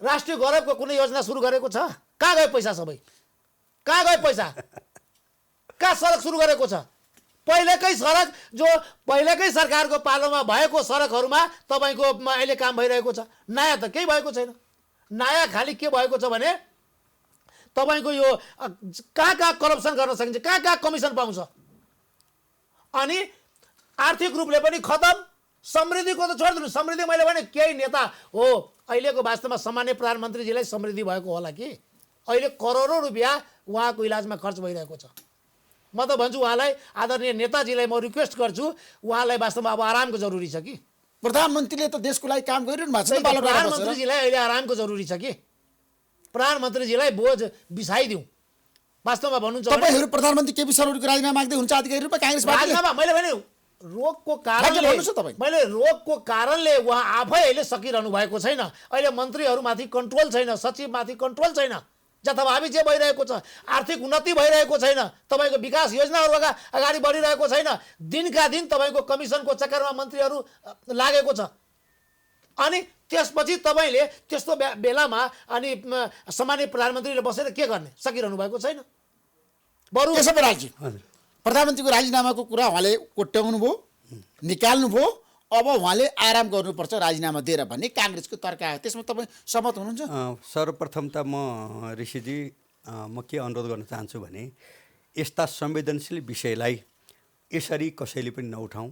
[SPEAKER 3] राष्ट्रिय गौरवको कुनै योजना सुरु गरेको छ कहाँ गयो पैसा सबै कहाँ गयो पैसा कहाँ सडक सुरु गरेको छ पहिलेकै सडक जो पहिलेकै सरकारको पालोमा भएको सडकहरुमा तपाईको अहिले काम भइरहेको छ नयाँ त केही भएको छैन नयाँ खाली के भएको छ भने तपाईको यो कहाँ करप्सन गर्न सकिन्छ कहाँ कमिसन पाउँछ अनि आर्थिक रूपले पनि खतम समृद्धिको त छोड्दिनु समृद्धि मैले भने केही नेता हो अहिलेको वास्तवमा सामान्य प्रधानमन्त्रीजीलाई समृद्धि भएको होला कि अहिले करोडौं रुपैयाँ उहाँको इलाजमा खर्च भइरहेको छ म त भन्छु उहाँलाई आदरणीय नेताजीलाई म रिक्वेस्ट गर्छु उहाँलाई वास्तवमा अब आरामको जरुरी छ कि
[SPEAKER 1] प्रधानमन्त्रीले त देशको लागि काम गरिरहनु भएको छ
[SPEAKER 3] प्रधानमन्त्रीजीलाई अहिले आरामको जरुरी छ कि प्रधानमन्त्रीजीलाई बोझ बिसाइदिउँ वास्तवमा भन्नुहुन्छ
[SPEAKER 1] तपाईहरु प्रधानमन्त्री केपी शर्माको राजीनामा माग्दै हुनुहुन्छ अधिकारी रूपमा कांग्रेस पार्टीले
[SPEAKER 3] मैले भने रोगको कारणले उहाँ आफै अहिले सकिरहनु भएको छैन अहिले मन्त्रीहरुमाथि कन्ट्रोल छैन सचिवमाथि कन्ट्रोल छैन जथाभावी जे भइरहेको छ आर्थिक उन्नति भइरहेको छैन तपाईको विकास योजनाहरु अगाडि बढिरहेको छैन दिनका दिन तपाईको कमिसनको चक्करमा मन्त्रीहरु लागेको छ अनि त्यसपछि तपाईले त्यस्तो बेलामा अनि सामान्य प्रधानमन्त्रीले बसेर के गर्ने सकिरहनु भएको छैन बरु
[SPEAKER 1] त्यसो राजी प्रधानमन्त्रीको राजीनामाको कुरा उहाँले कोट्याउनु भयो निकाल्नु भयो अब उहाँले आराम गर्नुपर्छ राजीनामा दिएर भन्ने कांग्रेसको तर्क आयो त्यसमा तपाई सहमत हुनुहुन्छ
[SPEAKER 2] सर्वप्रथम त म ऋषिजी म के अनुरोध गर्न चाहन्छु भने यस्ता संवेदनशील विषयलाई यसरी कसैले पनि नउठाउँ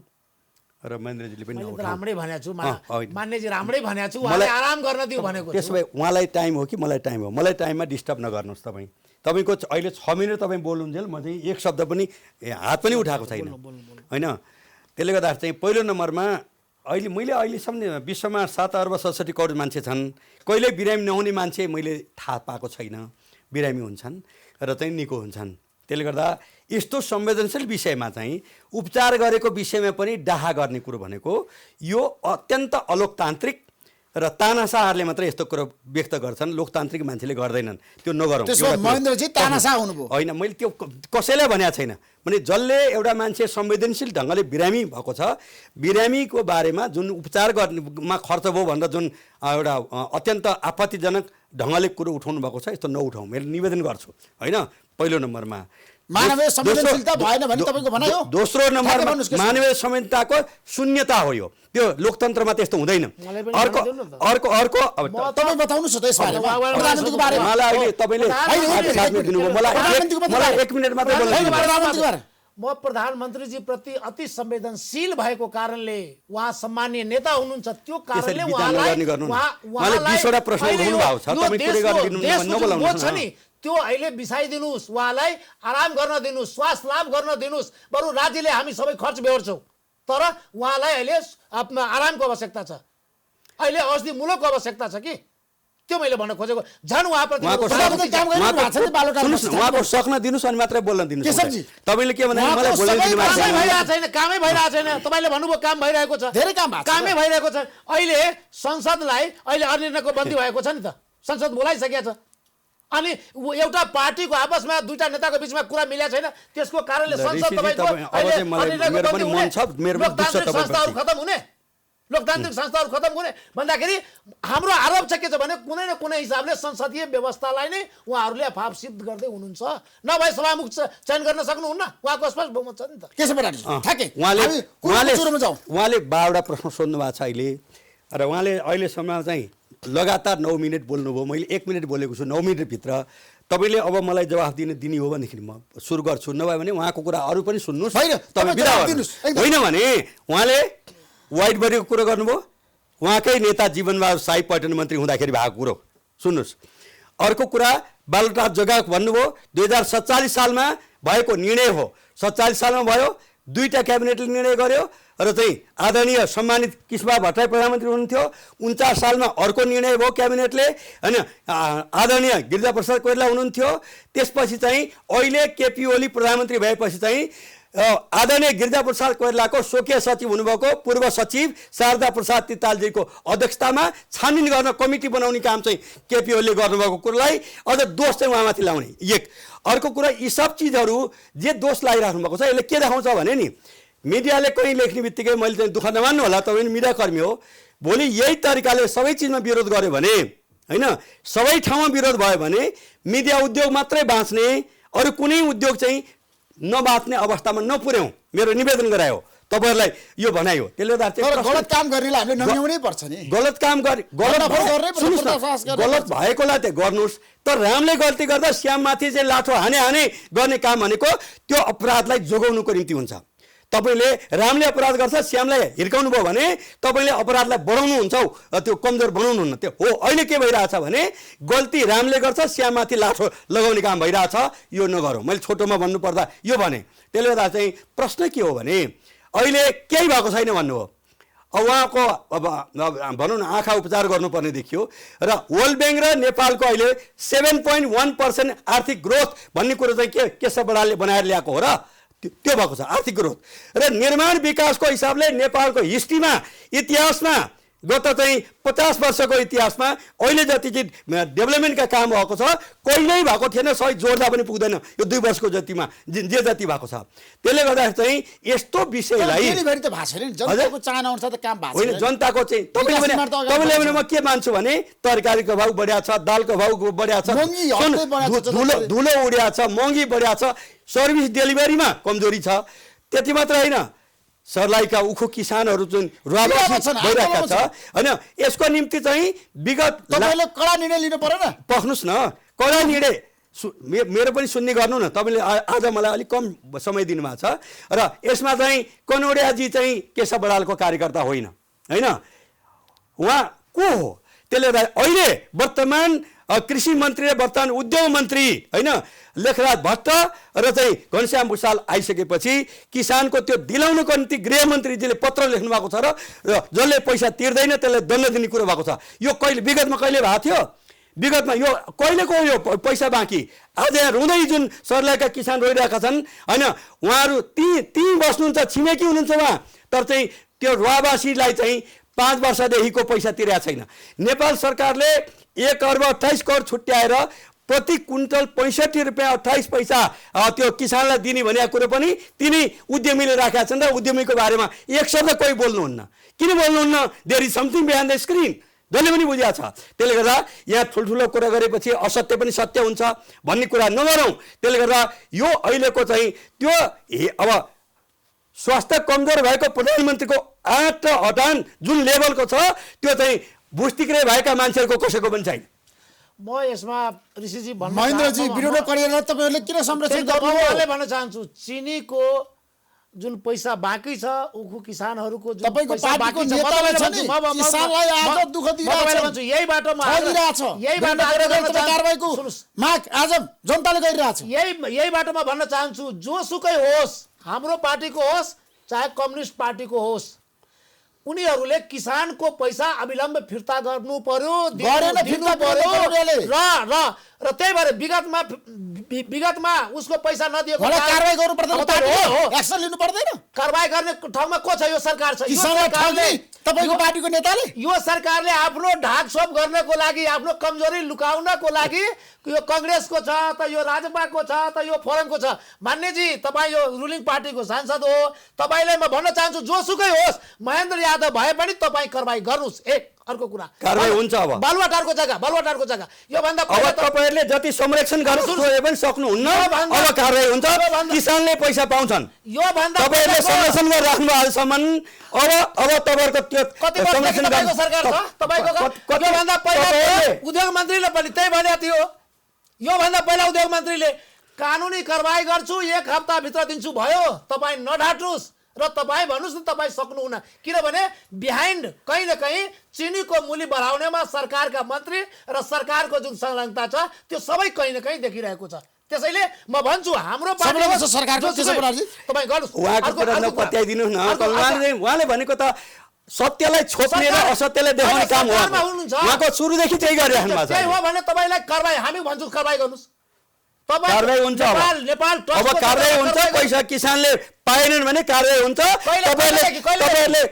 [SPEAKER 2] र महेन्द्रजीले पनि
[SPEAKER 3] मैले त
[SPEAKER 2] नउठाउँ।
[SPEAKER 3] राम्रै भनेको छु
[SPEAKER 2] होइन।
[SPEAKER 3] मान्यजी राम्रै भनेको छु उहाँलाई आराम गर्न दिउ भनेको छु।
[SPEAKER 2] त्यसो भए उहाँलाई टाइम हो कि मलाई टाइम हो? मलाई टाइममा डिस्टर्ब नगर्नुहोस् तपाईँ। तपाईँको अहिले 6 मिनट तपाईँ बोल्नुहुन्जेल म चाहिँ एक शब्द पनि हात पनि उठाएको छैन होइन। त्यसले गर्दा चाहिँ पहिलो नम्बरमा मैले अहिलेसम्म विश्वमा 7 अर्ब 67 करोड मान्छे छन्। कहिल्यै बिरामी नहुने मान्छे मैले थाहा पाएको छैन। बिरामी हुन्छन् र चाहिँ निको हुन्छन्। त्यसले गर्दा यस्तो संवेदनशील विषयमा चाहिँ उपचार गरेको विषयमा पनि डाहा गर्ने कुरो भनेको यो अत्यन्त अलोकतान्त्रिक र तानाशाहहरूले मात्रै यस्तो कुरो व्यक्त गर्छन्। लोकतान्त्रिक मान्छेले गर्दैनन्। त्यो नगरौँ।
[SPEAKER 1] त्यसो महेन्द्रजी तानाशाह हुनुभयो
[SPEAKER 2] होइन, मैले त्यो कसैलाई भनेको छैन। भने जसले एउटा मान्छे संवेदनशील ढङ्गले बिरामी भएको छ, बिरामीको बारेमा जुन उपचार गर्नेमा खर्च भयो भनेर जुन एउटा अत्यन्त आपत्तिजनक ढङ्गले कुरो उठाउनु भएको छ, यस्तो नउठाउँ मैले निवेदन गर्छु होइन। पहिलो नम्बरमा
[SPEAKER 1] मानवीय संवेदनशीलता भएन भने तपाईँको भनाइ हो।
[SPEAKER 2] दोस्रो नम्बरमा मानवीय संवेदनताको शून्यता हो। यो त्यो लोकतन्त्रमा त्यस्तो हुँदैन। अर्को अर्को अर्को अब
[SPEAKER 1] तपाईँ बताउनुहोस् त यसबारे प्रधानमन्त्रीको बारेमा।
[SPEAKER 2] मलाई अहिले तपाईँले 7 मिनट दिनुभयो। मलाई 1 मिनट मात्रै बोल्नु दिनुभयो।
[SPEAKER 1] प्रधानमन्त्रीको बारे
[SPEAKER 3] म प्रधानमन्त्रीजी प्रति अति संवेदनशील भएको कारणले उहाँ सम्मानीय नेता हुनुहुन्छ। त्यो कारणले
[SPEAKER 2] उहाँले 20 वटा प्रश्न उठाउनु भएको छ। तपाईँ कुरै गरिदिनु नबोलाउनुहोस्
[SPEAKER 3] नि। त्यो अहिले बिसाइदिनुहोस्, उहाँलाई आराम गर्न दिनुहोस्, श्वास लाभ गर्न दिनुहोस्। बरु राज्यले हामी सबै खर्च बेहोर्छौँ, तर उहाँलाई अहिले आरामको आवश्यकता छ। अहिले औषधिमूलकको आवश्यकता छ कि त्यो मैले भन्न खोजेको। झन् उहाँप्रति
[SPEAKER 2] उहाँको सक्न दिनुहोस् अनि मात्रै बोल्न दिनुहोस्। तपाईँले के भन्दा मलाई बोल्न दिनु भएको छैन।
[SPEAKER 3] कामै भइरहेको छैन। तपाईँले भन्नुभयो काम भइरहेको छ,
[SPEAKER 1] धेरै काम भएको छ।
[SPEAKER 3] कामै भइरहेको छ। अहिले संसदलाई अहिले अनिर्णयको बन्दी भएको छ नि त। संसद बोलाइसकेको छ अनि एउटा पार्टीको आपसमा दुईटा नेताको बिचमा कुरा मिलेको छैन। त्यसको कारणले संसद तपाईँको संस्थाहरू खतम हुने, लोकतान्त्रिक संस्थाहरू खतम हुने भन्दाखेरि हाम्रो आरोप छ के छ भने कुनै न कुनै हिसाबले संसदीय व्यवस्थालाई नै उहाँहरूले अफाप सिद्ध गर्दै हुनुहुन्छ। नभए सभामुख चयन गर्न सक्नुहुन्न। उहाँको स्पष्ट बहुमत छ नि त।
[SPEAKER 2] उहाँले 12वटा प्रश्न सोध्नु भएको छ अहिले र उहाँले अहिलेसम्म चाहिँ लगातार 9 मिनट बोल्नुभयो। मैले 1 मिनट बोलेको छु 9 मिनटभित्र। तपाईँले अब मलाई जवाफ दिने हो भनेदेखि म सुरु गर्छु, नभए भने उहाँको कुरा अरू पनि सुन्नुहोस्। होइन भने उहाँले वाइट बडीको कुरो गर्नुभयो। उहाँकै नेता जीवनबहादुर शाही पर्यटन मन्त्री हुँदाखेरि भएको कुरो सुन्नुहोस्। अर्को कुरा बालुटार जग्गा भन्नुभयो। 2047 सालमा भएको निर्णय हो। 47 सालमा भयो। 2टा क्याबिनेटले निर्णय गर्यो र चाहिँ आदरणीय सम्मानित कृष्णबहादुर भट्टराई प्रधानमन्त्री हुनुहुन्थ्यो। 49 सालमा अर्को निर्णय भयो क्याबिनेटले होइन। आदरणीय गिरिजाप्रसाद कोइराला हुनुहुन्थ्यो। त्यसपछि चाहिँ अहिले केपी ओली प्रधानमन्त्री भएपछि चाहिँ आदरणीय गिरिजाप्रसाद कोइरालाको स्वकीय सचिव हुनुभएको पूर्व सचिव शारदा प्रसाद तितालजीको अध्यक्षतामा छानबिन गर्न कमिटी बनाउने काम चाहिँ केपी ओलीले गर्नुभएको कुरोलाई अझ दोष चाहिँ उहाँमाथि लाउने एक। अर्को कुरा यी सब चिजहरू जे दोष लगाइराख्नु भएको छ यसले के देखाउँछ भने नि मिडियाले कहीँ लेख्ने बित्तिकै मैले चाहिँ दुःख नमान्नु होला, तपाईँ मिडियाकर्मी हो। भोलि यही तरिकाले सबै चिजमा विरोध गर्यो भने होइन, सबै ठाउँमा विरोध भयो भने मिडिया उद्योग मात्रै बाँच्ने, अरू कुनै उद्योग चाहिँ नबाँच्ने अवस्थामा नपुर्याउँ। मेरो निवेदन गरायो तपाईँहरूलाई यो भनाइ हो। त्यसले गर्दा
[SPEAKER 1] गलत काम गर्नेलाई हामीले नमियाउनै पर्छ नि।
[SPEAKER 2] गलत काम गलत भएकोलाई त गर्नुहोस्, तर रामले गल्ती गर्दा श्याममाथि चाहिँ लाठो हाने गर्ने काम भनेको त्यो अपराधलाई जोगाउनुको निम्ति हुन्छ। तपाईँले रामले अपराध गर्छ श्यामलाई हिर्काउनु भयो भने तपाईँले अपराधलाई बढाउनुहुन्छ, त्यो कमजोर बनाउनुहुन्न। त्यो हो अहिले के भइरहेछ भने गल्ती रामले गर्छ श्याममाथि लाठो लगाउने काम भइरहेछ। यो नगरौँ। मैले छोटोमा भन्नुपर्दा यो भने। त्यसले गर्दा चाहिँ प्रश्न के हो भने अहिले केही भएको छैन भन्नुभयो। अब उहाँको अब भनौँ न आँखा उपचार गर्नुपर्ने देखियो र वर्ल्ड ब्याङ्क र नेपालको अहिले 7.1% आर्थिक ग्रोथ भन्ने कुरो चाहिँ के केशव बरालले बनाएर ल्याएको हो र त्यो भएको छ आर्थिक ग्रोथ र निर्माण विकासको हिसाबले नेपालको हिस्ट्रीमा इतिहासमा गत चाहिँ 50 वर्षको इतिहासमा अहिले जति चाहिँ डेभलपमेन्टका काम भएको छ कहिल्यै भएको थिएन। सही जोड्दा पनि पुग्दैन यो 2 वर्षको जतिमा जे जति भएको छ। त्यसले गर्दा चाहिँ यस्तो विषयलाई
[SPEAKER 1] जनताको चाहना अनुसार त काम भएको
[SPEAKER 2] होइन। जनताको चाहिँ तपाईँले भने म के मान्छु भने तरकारीको भाउ बढ्या छ, दालको भाउ बढ्या छ, धुलो उड्या छ, महँगी बढ्या छ, सर्भिस डेलिभरीमा कमजोरी छ। त्यति मात्र होइन, सर्लाहीका उखु किसानहरू जुन भइरहेका छ होइन, यसको निम्ति चाहिँ विगत
[SPEAKER 1] कडा निर्णय लिनु पर्यो न।
[SPEAKER 2] पख्नुहोस् न, कडा निर्णय मेरो पनि सुन्ने गर्नु न। तपाईँले आज मलाई अलिक कम समय दिनुभएको छ र यसमा चाहिँ कनौडियाजी चाहिँ केशव बरालको कार्यकर्ता होइन, होइन, उहाँ को हो? त्यसले गर्दा अहिले वर्तमान कृषि मन्त्री र वर्तमान उद्योग मन्त्री होइन लेखराज भट्ट र चाहिँ घनश्याम भुषाल आइसकेपछि किसानको त्यो दिलाउनको निम्ति गृहमन्त्रीजीले पत्र लेख्नु भएको छ र जसले पैसा तिर्दैन त्यसलाई दण्ड दिने कुरो भएको छ। यो कहिले विगतमा कहिले भएको थियो? विगतमा यो कहिलेको यो पैसा बाँकी? आज यहाँ रुँदै जुन सर्लाहीका किसान रोइरहेका छन् होइन, उहाँहरू ती बस्नुहुन्छ, छिमेकी हुनुहुन्छ उहाँ, तर चाहिँ त्यो रुवावासीलाई चाहिँ 5 वर्षदेखिको पैसा तिरेको छैन। नेपाल सरकारले 1 अर्ब 28 करोड छुट्याएर प्रति क्विन्टल 65 रुपियाँ 28 पैसा त्यो किसानलाई दिने भनेको कुरो पनि तिनी उद्यमीले राखेका छन् र उद्यमीको बारेमा एक शब्द कोही बोल्नुहुन्न। किन बोल्नुहुन्न? There is something behind the screen, जसले पनि बुझिएको छ। त्यसले गर्दा यहाँ ठुल्ठुलो कुरा गरेपछि असत्य पनि सत्य हुन्छ भन्ने कुरा नगरौँ। त्यसले गर्दा यो अहिलेको चाहिँ त्यो अब स्वास्थ्य कमजोर भएको प्रधानमन्त्रीको आँट र हटान जुन लेभलको छ त्यो चाहिँ बुस्तिक्रे भएका मान्छेहरूको कसैको पनि छैन।
[SPEAKER 3] म यसमा ऋषिजी भन्न
[SPEAKER 1] महेन्द्रजी विरोध गरेर तपाईँहरूले किन संरक्षण गर्नुभयो?
[SPEAKER 3] भन्न चाहन्छु चिनीको जुन पैसा बाँकी छ उखु किसानहरूको जुन
[SPEAKER 1] तपाईको
[SPEAKER 3] पैसा
[SPEAKER 1] पार्टीको
[SPEAKER 3] बाँकी छ
[SPEAKER 1] नेताले छ नि किसानलाई आज दुःख दिइरहेछ,
[SPEAKER 3] यही बाटोमा
[SPEAKER 1] कारबाहीको माग आज जनताले गरिरहेछ।
[SPEAKER 3] यही बाटोमा भन्न चाहन्छु जोसुकै होस्, हाम्रो पार्टीको होस् चाहे कम्युनिस्ट पार्टीको होस्, उनीहरूले किसानको पैसा अविलम्ब फिर्ता गर्नु पर्यो, दिनु पर्यो र त्यही भएर विगतमा उसको पैसा नदिएको
[SPEAKER 1] कारबाही गर्नु पर्दैन, एक्सन लिनु पर्दैन।
[SPEAKER 3] कारबाही गर्ने ठाउँमा को छ? यो सरकार छ।
[SPEAKER 1] तपाईको पार्टीको नेताले
[SPEAKER 3] यो सरकारले आफ्नो ढाकछोप गर्नको लागि, आफ्नो कमजोरी लुकाउनको लागि यो कांग्रेसको छ त यो राजपाको छ त यो फोरमको छ। मान्यजी तपाईँ यो रुलिङ पार्टीको सांसद हो, तपाईलाई म भन्न चाहन्छु जोसुकै होस् महेन्द्र यादव भए पनि तपाईँ कारबाही गर्नुस्। एक अर्को कुरा
[SPEAKER 2] कारबाही हुन्छ। अब
[SPEAKER 3] बालुवाटारको जग्गा यो भन्दा
[SPEAKER 2] अब तपाईहरुले जति संरक्षण गर्न खोजे पनि सक्नुहुन्न। अब कारबाही हुन्छ, किसानले पैसा पाउँछन्।
[SPEAKER 3] यो भन्दा
[SPEAKER 2] तपाईहरुले संरक्षण गरेर राख्नु अहिलेसम्म। अब तपाईहरुको त्यो
[SPEAKER 3] संरक्षण गरेको सरकार छ तपाईको। यो भन्दा पहिला उद्योग मन्त्रीले पनि त्यही भनेको थियो। यो भन्दा पहिला उद्योग मन्त्रीले कानुनी कारबाही गर्छु 1 हप्ता भित्र दिन्छु भयो, तपाईँ नढाट्नुस् र तपाईँ भन्नुस् न तपाईँ सक्नुहुन्न। किनभने बिहाइन्ड कहीँ न कहीँ चिनीको मूल्य बढाउनेमा सरकारका मन्त्री र सरकारको जुन संलग्नता छ त्यो सबै कहीँ न कहीँ देखिरहेको छ। त्यसैले म भन्छु हाम्रो
[SPEAKER 1] पार्टीको सरकारको
[SPEAKER 3] तपाईँ गर्नुस्।
[SPEAKER 2] उहाँको कुरा नपत्याइदिनु न। उहाँले भनेको त सत्यलाई छोप्ने र असत्यलाई देखाउने काम हो। उहाँको सुरुदेखि त्यही गरिराख्नु भएको छ।
[SPEAKER 3] त्यही हो भने तपाईलाई कारबाही हामी भन्छौँ कारबाही गर्नुस्।
[SPEAKER 2] कारबाही हुन्छ।
[SPEAKER 3] नेपाल
[SPEAKER 2] अब कारबाही हुन्छ। पैसा किसानले पाएनन् भने कारबाही हुन्छ।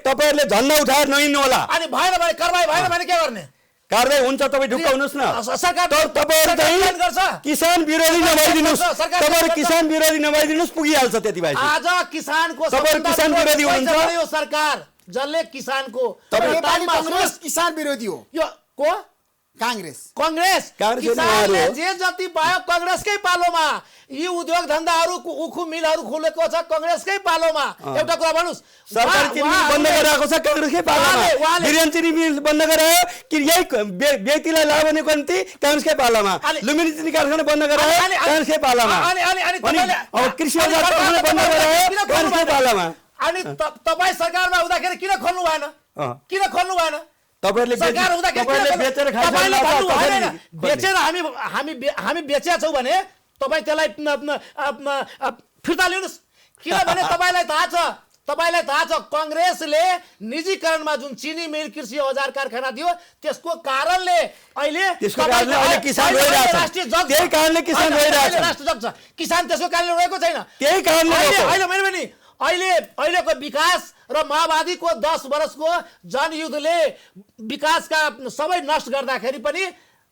[SPEAKER 2] तपाईहरुले झन्डा उठाएर नहिँड्नु होला।
[SPEAKER 3] अनि भएन भने कारबाही भएन भने के गर्ने?
[SPEAKER 2] कारबाही हुन्छ। तपाईँ ढुक्काउनुस् न।
[SPEAKER 3] सरकार
[SPEAKER 2] तपाईहरु चाहिँ किसान विरोधी नभइदिनुस्। तपाईहरु किसान विरोधी नभइदिनुस्, पुगिहाल्छ त्यति भए।
[SPEAKER 3] आज किसानको
[SPEAKER 2] तपाईहरु किसान विरोधी हुनुहुन्छ।
[SPEAKER 3] यो सरकार जसले किसानको
[SPEAKER 1] नेपाली कांग्रेस किसान विरोधी हो।
[SPEAKER 3] यो को कांग्रेस किसानले जे जति पायो कांग्रेसकै पालोमा। यी उद्योग धन्दाहरुको उखु मिलहरु खुलेको छ कांग्रेसकै पालोमा। एउटा कुरा भन्नुस्,
[SPEAKER 2] सरकारी चिनी मिल बन्द गराएको छ कांग्रेसकै पालोमा। बिरेन चिनी मिल बन्द गरायो कि यही व्यक्तिलाई लाभ हुने कन्ती कांग्रेसकै पालोमा। लुम्बिनी चिनी कारखाना बन्द गरायो कांग्रेसकै पालोमा। अब कृषि बजार कारखाना बन्द गरायो कांग्रेसकै पालोमा।
[SPEAKER 3] अनि तपाई सरकारमा हुँदाखेरि किन खोल्नु भएन?
[SPEAKER 2] तपाईहरुले बेचेर
[SPEAKER 3] बेचेर हामी बेचेका छौं भने तपाई त्यसलाई फिर्ता लिनुस्। किनभने तपाईलाई थाहा छ कांग्रेसले निजीकरणमा जुन चिनी मिल कृषि औजार कारखाना दियो त्यसको कारणले अहिले
[SPEAKER 2] किसान रोइरहेछ। त्यही कारणले किसान रोइरहेछ।
[SPEAKER 3] राष्ट्र जग्छ किसान त्यसको कारणले रोएको छैन।
[SPEAKER 2] त्यही कारणले
[SPEAKER 3] अहिले मैले पनि अहिलेको विकास र माओवादीको 10 वर्षको जनयुद्धले विकासका सबै नष्ट गर्दाखेरि पनि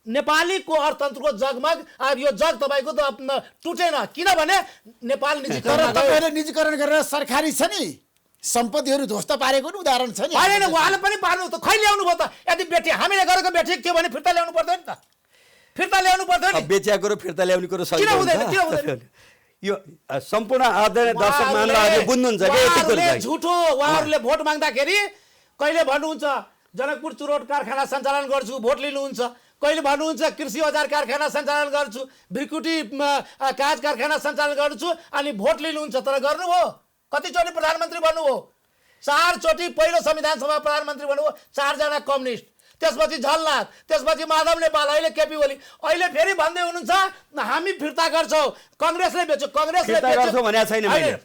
[SPEAKER 3] नेपालीको अर्थतन्त्रको जगमग यो जग तपाईको त टुटेन। किनभने नेपाल
[SPEAKER 1] निजीकरण गरेर सरकारी छ नि सम्पत्तिहरू ध्वस्त पारेको नि उदाहरण छ नि।
[SPEAKER 3] हैन उहाँले पनि पार्नु त खै ल्याउनु भयो त? यदि बेटी हामीले गरेको बेटी थियो भने फिर्ता ल्याउनु पर्दैन त? फिर्ता ल्याउनु पर्दैन नि।
[SPEAKER 2] बेचिएको र फिर्ता ल्याउने कुरो सही
[SPEAKER 3] किन हुँदैन?
[SPEAKER 2] यो सम्पूर्ण आदरणीय दर्शक महानुभावले बुझ्नुहुन्छ के यति कुरा चाहिँ
[SPEAKER 3] झुटो। उहाँहरूले भोट माग्दाखेरि कहिले भन्नुहुन्छ जनकपुर चुरोट कारखाना सञ्चालन गर्छु भोट लिनुहुन्छ, कहिले भन्नुहुन्छ कृषि औजार कारखाना सञ्चालन गर्छु, भृकुटी कागज कारखाना सञ्चालन गर्छु, अनि भोट लिनुहुन्छ तर गर्नुभयो? कतिचोटि प्रधानमन्त्री बन्नुभयो? 4 चोटि पहिलो संविधान सभा प्रधानमन्त्री बन्नुभयो, 4 जना कम्युनिस्ट, त्यसपछि झलनाथ, त्यसपछि माधव नेपाल, अहिले केपी ओली, अहिले फेरि भन्दै हुनुहुन्छ हामी फिर्ता गर्छौँ, काङ्ग्रेसले बेच्यो। काङ्ग्रेसले
[SPEAKER 2] गर्छौँ भनेको छैन मैले।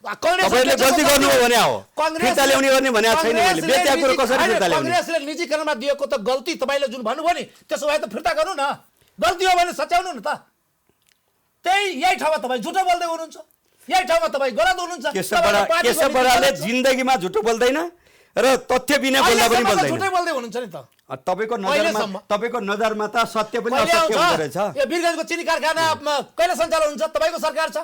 [SPEAKER 3] काङ्ग्रेसले
[SPEAKER 2] गल्ती गर्नुभयो भने हो, फिर्ता ल्याउने गर्ने भनेको छैन मैले। बेचेको कुरो कसरी फिर्ता ल्याउने?
[SPEAKER 3] काङ्ग्रेसले निजीकरणमा दिएको त गल्ती तपाईँले जुन भन्नुभयो नि, त्यसो भए त फिर्ता गर्नु न, गल्ती हो भने सच्याउनु न त। यही ठाउँमा तपाईँ झुटो बोल्दै हुनुहुन्छ, यही ठाउँमा तपाईँ गलत हुनुहुन्छ।
[SPEAKER 2] केशव बरालले जिन्दगीमा झुटो बोल्दैन र तथ्य बिना बोल्दा पनि बोल्दैन।
[SPEAKER 3] झुटै बोल्दै हुनुहुन्छ नि त।
[SPEAKER 2] तपाईँको नजरमा त सत्य पनि असत्य हुँदो रहेछ।
[SPEAKER 3] यो वीरगञ्जको चिनी कारखाना कहिले सञ्चालन हुन्छ? तपाईँको सरकार छ,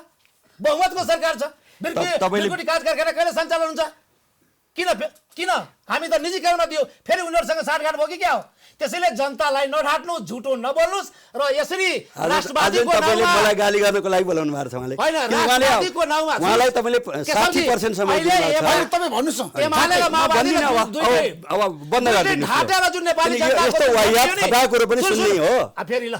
[SPEAKER 3] बहुमतको सरकार छ। भृकुटी कागज कारखाना कहिले सञ्चालन हुन्छ? किन हामी त निजीकरणमा दियो, फेरि उनीहरूसँग साँठगाँठ भयो कि क्या हो? त्यसैले जनतालाई नढाट्नु, झुटो नबोल्नुस् र यसरी राष्ट्रवादीको नाउँमा
[SPEAKER 2] मलाई गाली गर्नको लागि बोलाउनु भएको छ उहाँले।
[SPEAKER 3] हैन, राष्ट्रवादीको नाउँमा
[SPEAKER 2] उहाँलाई तपाईँले 60% समय दिनुभएको छ।
[SPEAKER 1] तपाईँ भन्नुहोस् न।
[SPEAKER 3] एमाले र माओवादी
[SPEAKER 2] अब बन्द गरिदिनु।
[SPEAKER 3] ढाटेर जुन नेपाली जनताको
[SPEAKER 2] यस्तो वाहियात फटा कुरो पनि सुन्ने हो।
[SPEAKER 3] फेरि ल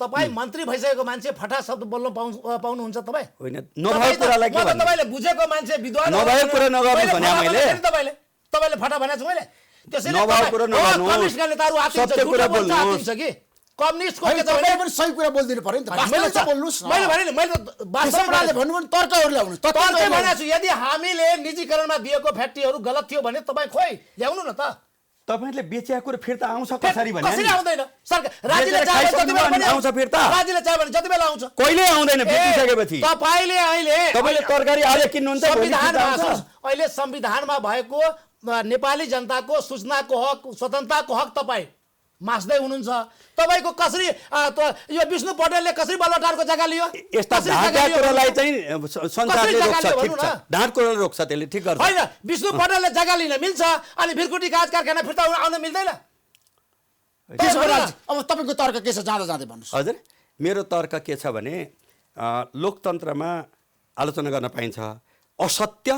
[SPEAKER 3] तपाईँ मन्त्री भइसकेको मान्छे फटा शब्द बोल्न पाउनुहुन्छ तपाईँ?
[SPEAKER 2] होइन, नभएको कुरालाई के भन्नु?
[SPEAKER 3] तपाईँले बुझेको मान्छे विद्वान
[SPEAKER 2] नभएको कुरा नगर्नु भने मैले।
[SPEAKER 3] तपाईँले फटा भनेको छु मैले। त्यसैले
[SPEAKER 2] नभएको कुरा नगर्नु,
[SPEAKER 3] कम्युनिस्टका नेताहरू आतिन्छ,
[SPEAKER 2] सत्य कुरा बोल्नु
[SPEAKER 3] कि कम्युनिस्टको के छ भने
[SPEAKER 1] तपाईँ पनि सही कुरा बोलिदिनु पर्यो नि त। वास्तवमा चाहिँ बोल्नुहोस् न।
[SPEAKER 3] मैले भने नि, मैले
[SPEAKER 1] वास्तवमा भन्नु भने तर्कहरू ल्याउनु।
[SPEAKER 3] तर्कै भनेको छु। यदि हामीले निजीकरणमा दिएको फ्याक्ट्रीहरू गलत थियो भने तपाईँ खोइ ल्याउनु न त।
[SPEAKER 2] तपाईँले बेचेको कुरो फिर्ता आउँछ कसरी भने?
[SPEAKER 3] कसरी आउँदैन? सरकार राज्यले चाहे जति बेला पनि
[SPEAKER 2] आउँछ फिर्ता।
[SPEAKER 3] राज्यले चाहे भने जति बेला आउँछ।
[SPEAKER 2] कहिले आउँदैन बेचिसकेपछि।
[SPEAKER 3] तपाईँले
[SPEAKER 2] तपाईँले तरकारी आज किन्नुहुन्छ,
[SPEAKER 3] अहिले संविधानमा भएको नेपाली जनताको सूचनाको हक, स्वतन्त्रताको हक तपाईँ मास्दै हुनुहुन्छ। तपाईँको कसरी यो विष्णु पौडेलले कसरी बलवटारको जग्गा लियो?
[SPEAKER 2] यस्ता ढाँटा कुरालाई चाहिँ संसारले रोक्छ, ठिक छ, ढाँट कुराले रोक्छ, त्यसले ठिक गर्छ।
[SPEAKER 3] होइन, विष्णु पौडेलले जग्गा लिन मिल्छ, अनि भृकुटी कागज कारखाना फिर्ता आउन मिल्दैन।
[SPEAKER 1] अब तपाईँको तर्क के छ जाँदा जाँदै भन्नुहोस्।
[SPEAKER 2] हजुर, मेरो तर्क के छ भने लोकतन्त्रमा आलोचना गर्न पाइन्छ, असत्य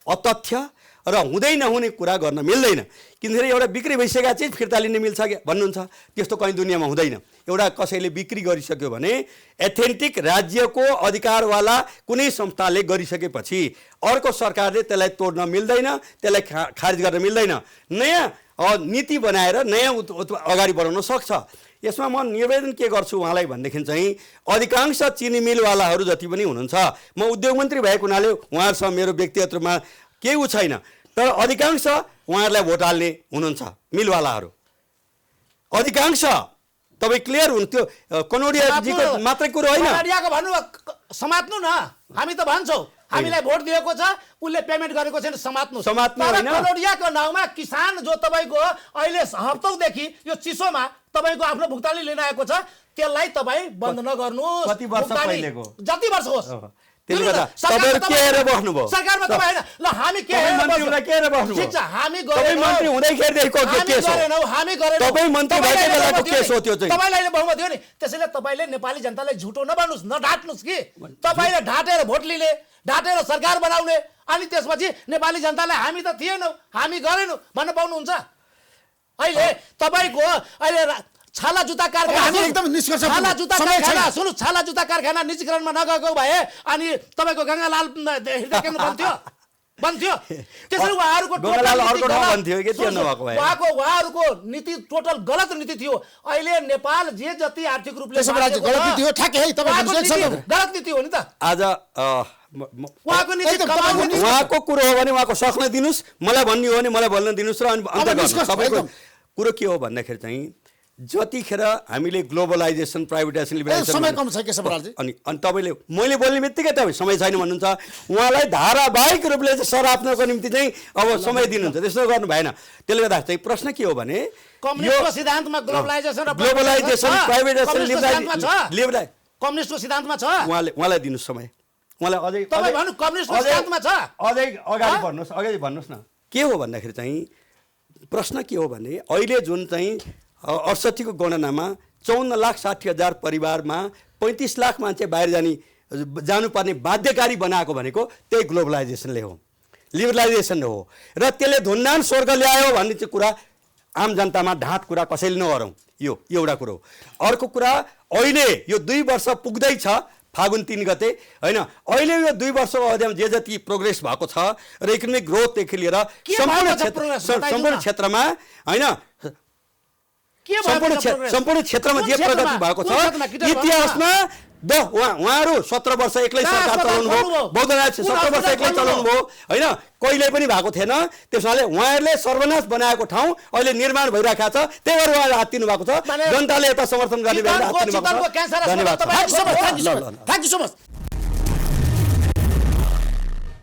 [SPEAKER 2] अतथ्य र हुँदै नहुने कुरा गर्न मिल्दैन। किनभने एउटा बिक्री भइसकेका चिज फिर्ता लिन मिल्छ क्या भन्नुहुन्छ, त्यस्तो कहीँ दुनियाँमा हुँदैन। एउटा कसैले बिक्री गरिसक्यो भने एथेन्टिक राज्यको अधिकारवाला कुनै संस्थाले गरिसकेपछि अर्को सरकारले त्यसलाई तोड्न मिल्दैन, त्यसलाई खारिज गर्न मिल्दैन। नयाँ नीति बनाएर नयाँ अगाडि बढाउन सक्छ। यसमा म निवेदन के गर्छु उहाँलाई भनेदेखि चाहिँ अधिकांश चिनी मिलवालाहरू जति पनि हुनुहुन्छ, म उद्योग मन्त्री भएको हुनाले उहाँहरूसँग मेरो व्यक्तिगत रूपमा केही छैन, तर अधिकांश उहाँहरूलाई भोट हाल्ने हुनुहुन्छ मिलवालाहरू। अधिकांश तपाईँ क्लियर हुन्थ्यो। कनौडियाजीको मात्रै कुरो होइन,
[SPEAKER 3] कनौडियाको भन्नु समात्नु न। हामी त भन्छौँ हामीलाई भोट दिएको छ, उसले पेमेन्ट गरेको छैन, समात्नु। कनौडियाको नाउँमा किसान जो तपाईँको अहिले हप्तौँदेखि यो चिसोमा तपाईँको आफ्नो भुक्तानी लिन आएको छ, त्यसलाई तपाईँ बन्द नगर्नुहोस्।
[SPEAKER 2] कति वर्ष पहिलेको?
[SPEAKER 3] जति वर्ष होस्।
[SPEAKER 2] सरकारमा
[SPEAKER 3] तपाईँ होइन ल हामी के ठिक छ, हामी तपाईँलाई बहुमत दियो नि, त्यसैले तपाईँले नेपाली जनतालाई झुटो नबन्नुहोस्, नढाट्नुहोस् कि तपाईँले ढाँटेर भोट लिने, ढाँटेर सरकार बनाउने, अनि त्यसपछि नेपाली जनतालाई हामी त थिएनौँ, हामी गरेनौँ भन्न पाउनुहुन्छ? अहिले तपाईँको अहिले छाला जुत्ता कारखाना सुन्नु, छाला जुत्ता कारखाना निजीकरणमा नगएको भए अनि तपाईँको गङ्गालाल बन्थ्यो बन्थ्यो। त्यसरी उहाँहरूको नीति टोटल गलत नीति थियो। अहिले नेपाल जे जति आर्थिक रूपले गलत नीति हो नि त।
[SPEAKER 2] आज उहाँको कुरो हो भने उहाँको सक्न दिनुहोस्, मलाई भन्ने हो भने मलाई भन्न दिनुहोस् र अन्त गर्नुहोस्। सबैको कुरो के हो भन्दाखेरि चाहिँ जतिखेर हामीले ग्लोबलाइजेसन, प्राइभेटाइजेसन, लिबरलाइजेसन अनि तपाईँले मैले बोल्ने बित्तिकै तपाईँ समय छैन भन्नुहुन्छ। उहाँलाई धारावाहिक रूपले चाहिँ सराप्नको निम्ति चाहिँ अब समय दिनुहुन्छ, त्यस्तो गर्नु भएन। त्यसले गर्दा चाहिँ प्रश्न के हो भने
[SPEAKER 3] कम्युनिस्टको सिद्धान्तमा ग्लोबलाइजेसन,
[SPEAKER 2] प्राइभेटाइजेसन, लिबरलाइजेसन
[SPEAKER 3] कम्युनिस्टको सिद्धान्तमा छ।
[SPEAKER 2] उहाँलाई दिनुहोस् समय, उहाँलाई अझै
[SPEAKER 3] तपाईँ भन्नु कम्युनिस्टको सिद्धान्तमा छ।
[SPEAKER 2] अझै अगाडि भन्नुहोस् न। के हो भन्दाखेरि चाहिँ प्रश्न के हो भने अहिले जुन चाहिँ 68 को गणनामा 54,60,000 परिवारमा 35 लाख मान्छे बाहिर जानुपर्ने बाध्यकारी बनाएको भनेको त्यही ग्लोबलाइजेसनले हो, लिबरलाइजेसन हो। र त्यसले धुन्दान स्वर्ग ल्यायो भन्ने चाहिँ कुरा आम जनतामा ढाँट कुरा कसैले नगरौँ। यो एउटा कुरो। अर्को कुरा, अहिले यो 2 वर्ष पुग्दैछ फागुन 3 गते होइन, अहिले यो 2 वर्षको अवधिमा जे जति प्रोग्रेस भएको छ र इकोनोमिक ग्रोथदेखि लिएर सम्पूर्ण क्षेत्रमा होइन, सम्पूर्ण क्षेत्रमा जे प्रगति भएको छ इतिहासमा उहाँहरू 17 वर्ष एक्लै सरकार चलाउनु भयो, बौद्धराज 17 वर्ष एक्लै चलाउनु भयो होइन, कहिले पनि भएको थिएन। त्यसैले उहाँहरूले सर्वनाश बनाएको ठाउँ अहिले निर्माण भइरहेको छ, त्यही भएर उहाँले हात्तिनु भएको छ। जनताले यता समर्थन गर्ने बेला हात्तिनु भएको छ। धन्यवाद।
[SPEAKER 1] Thank you so much.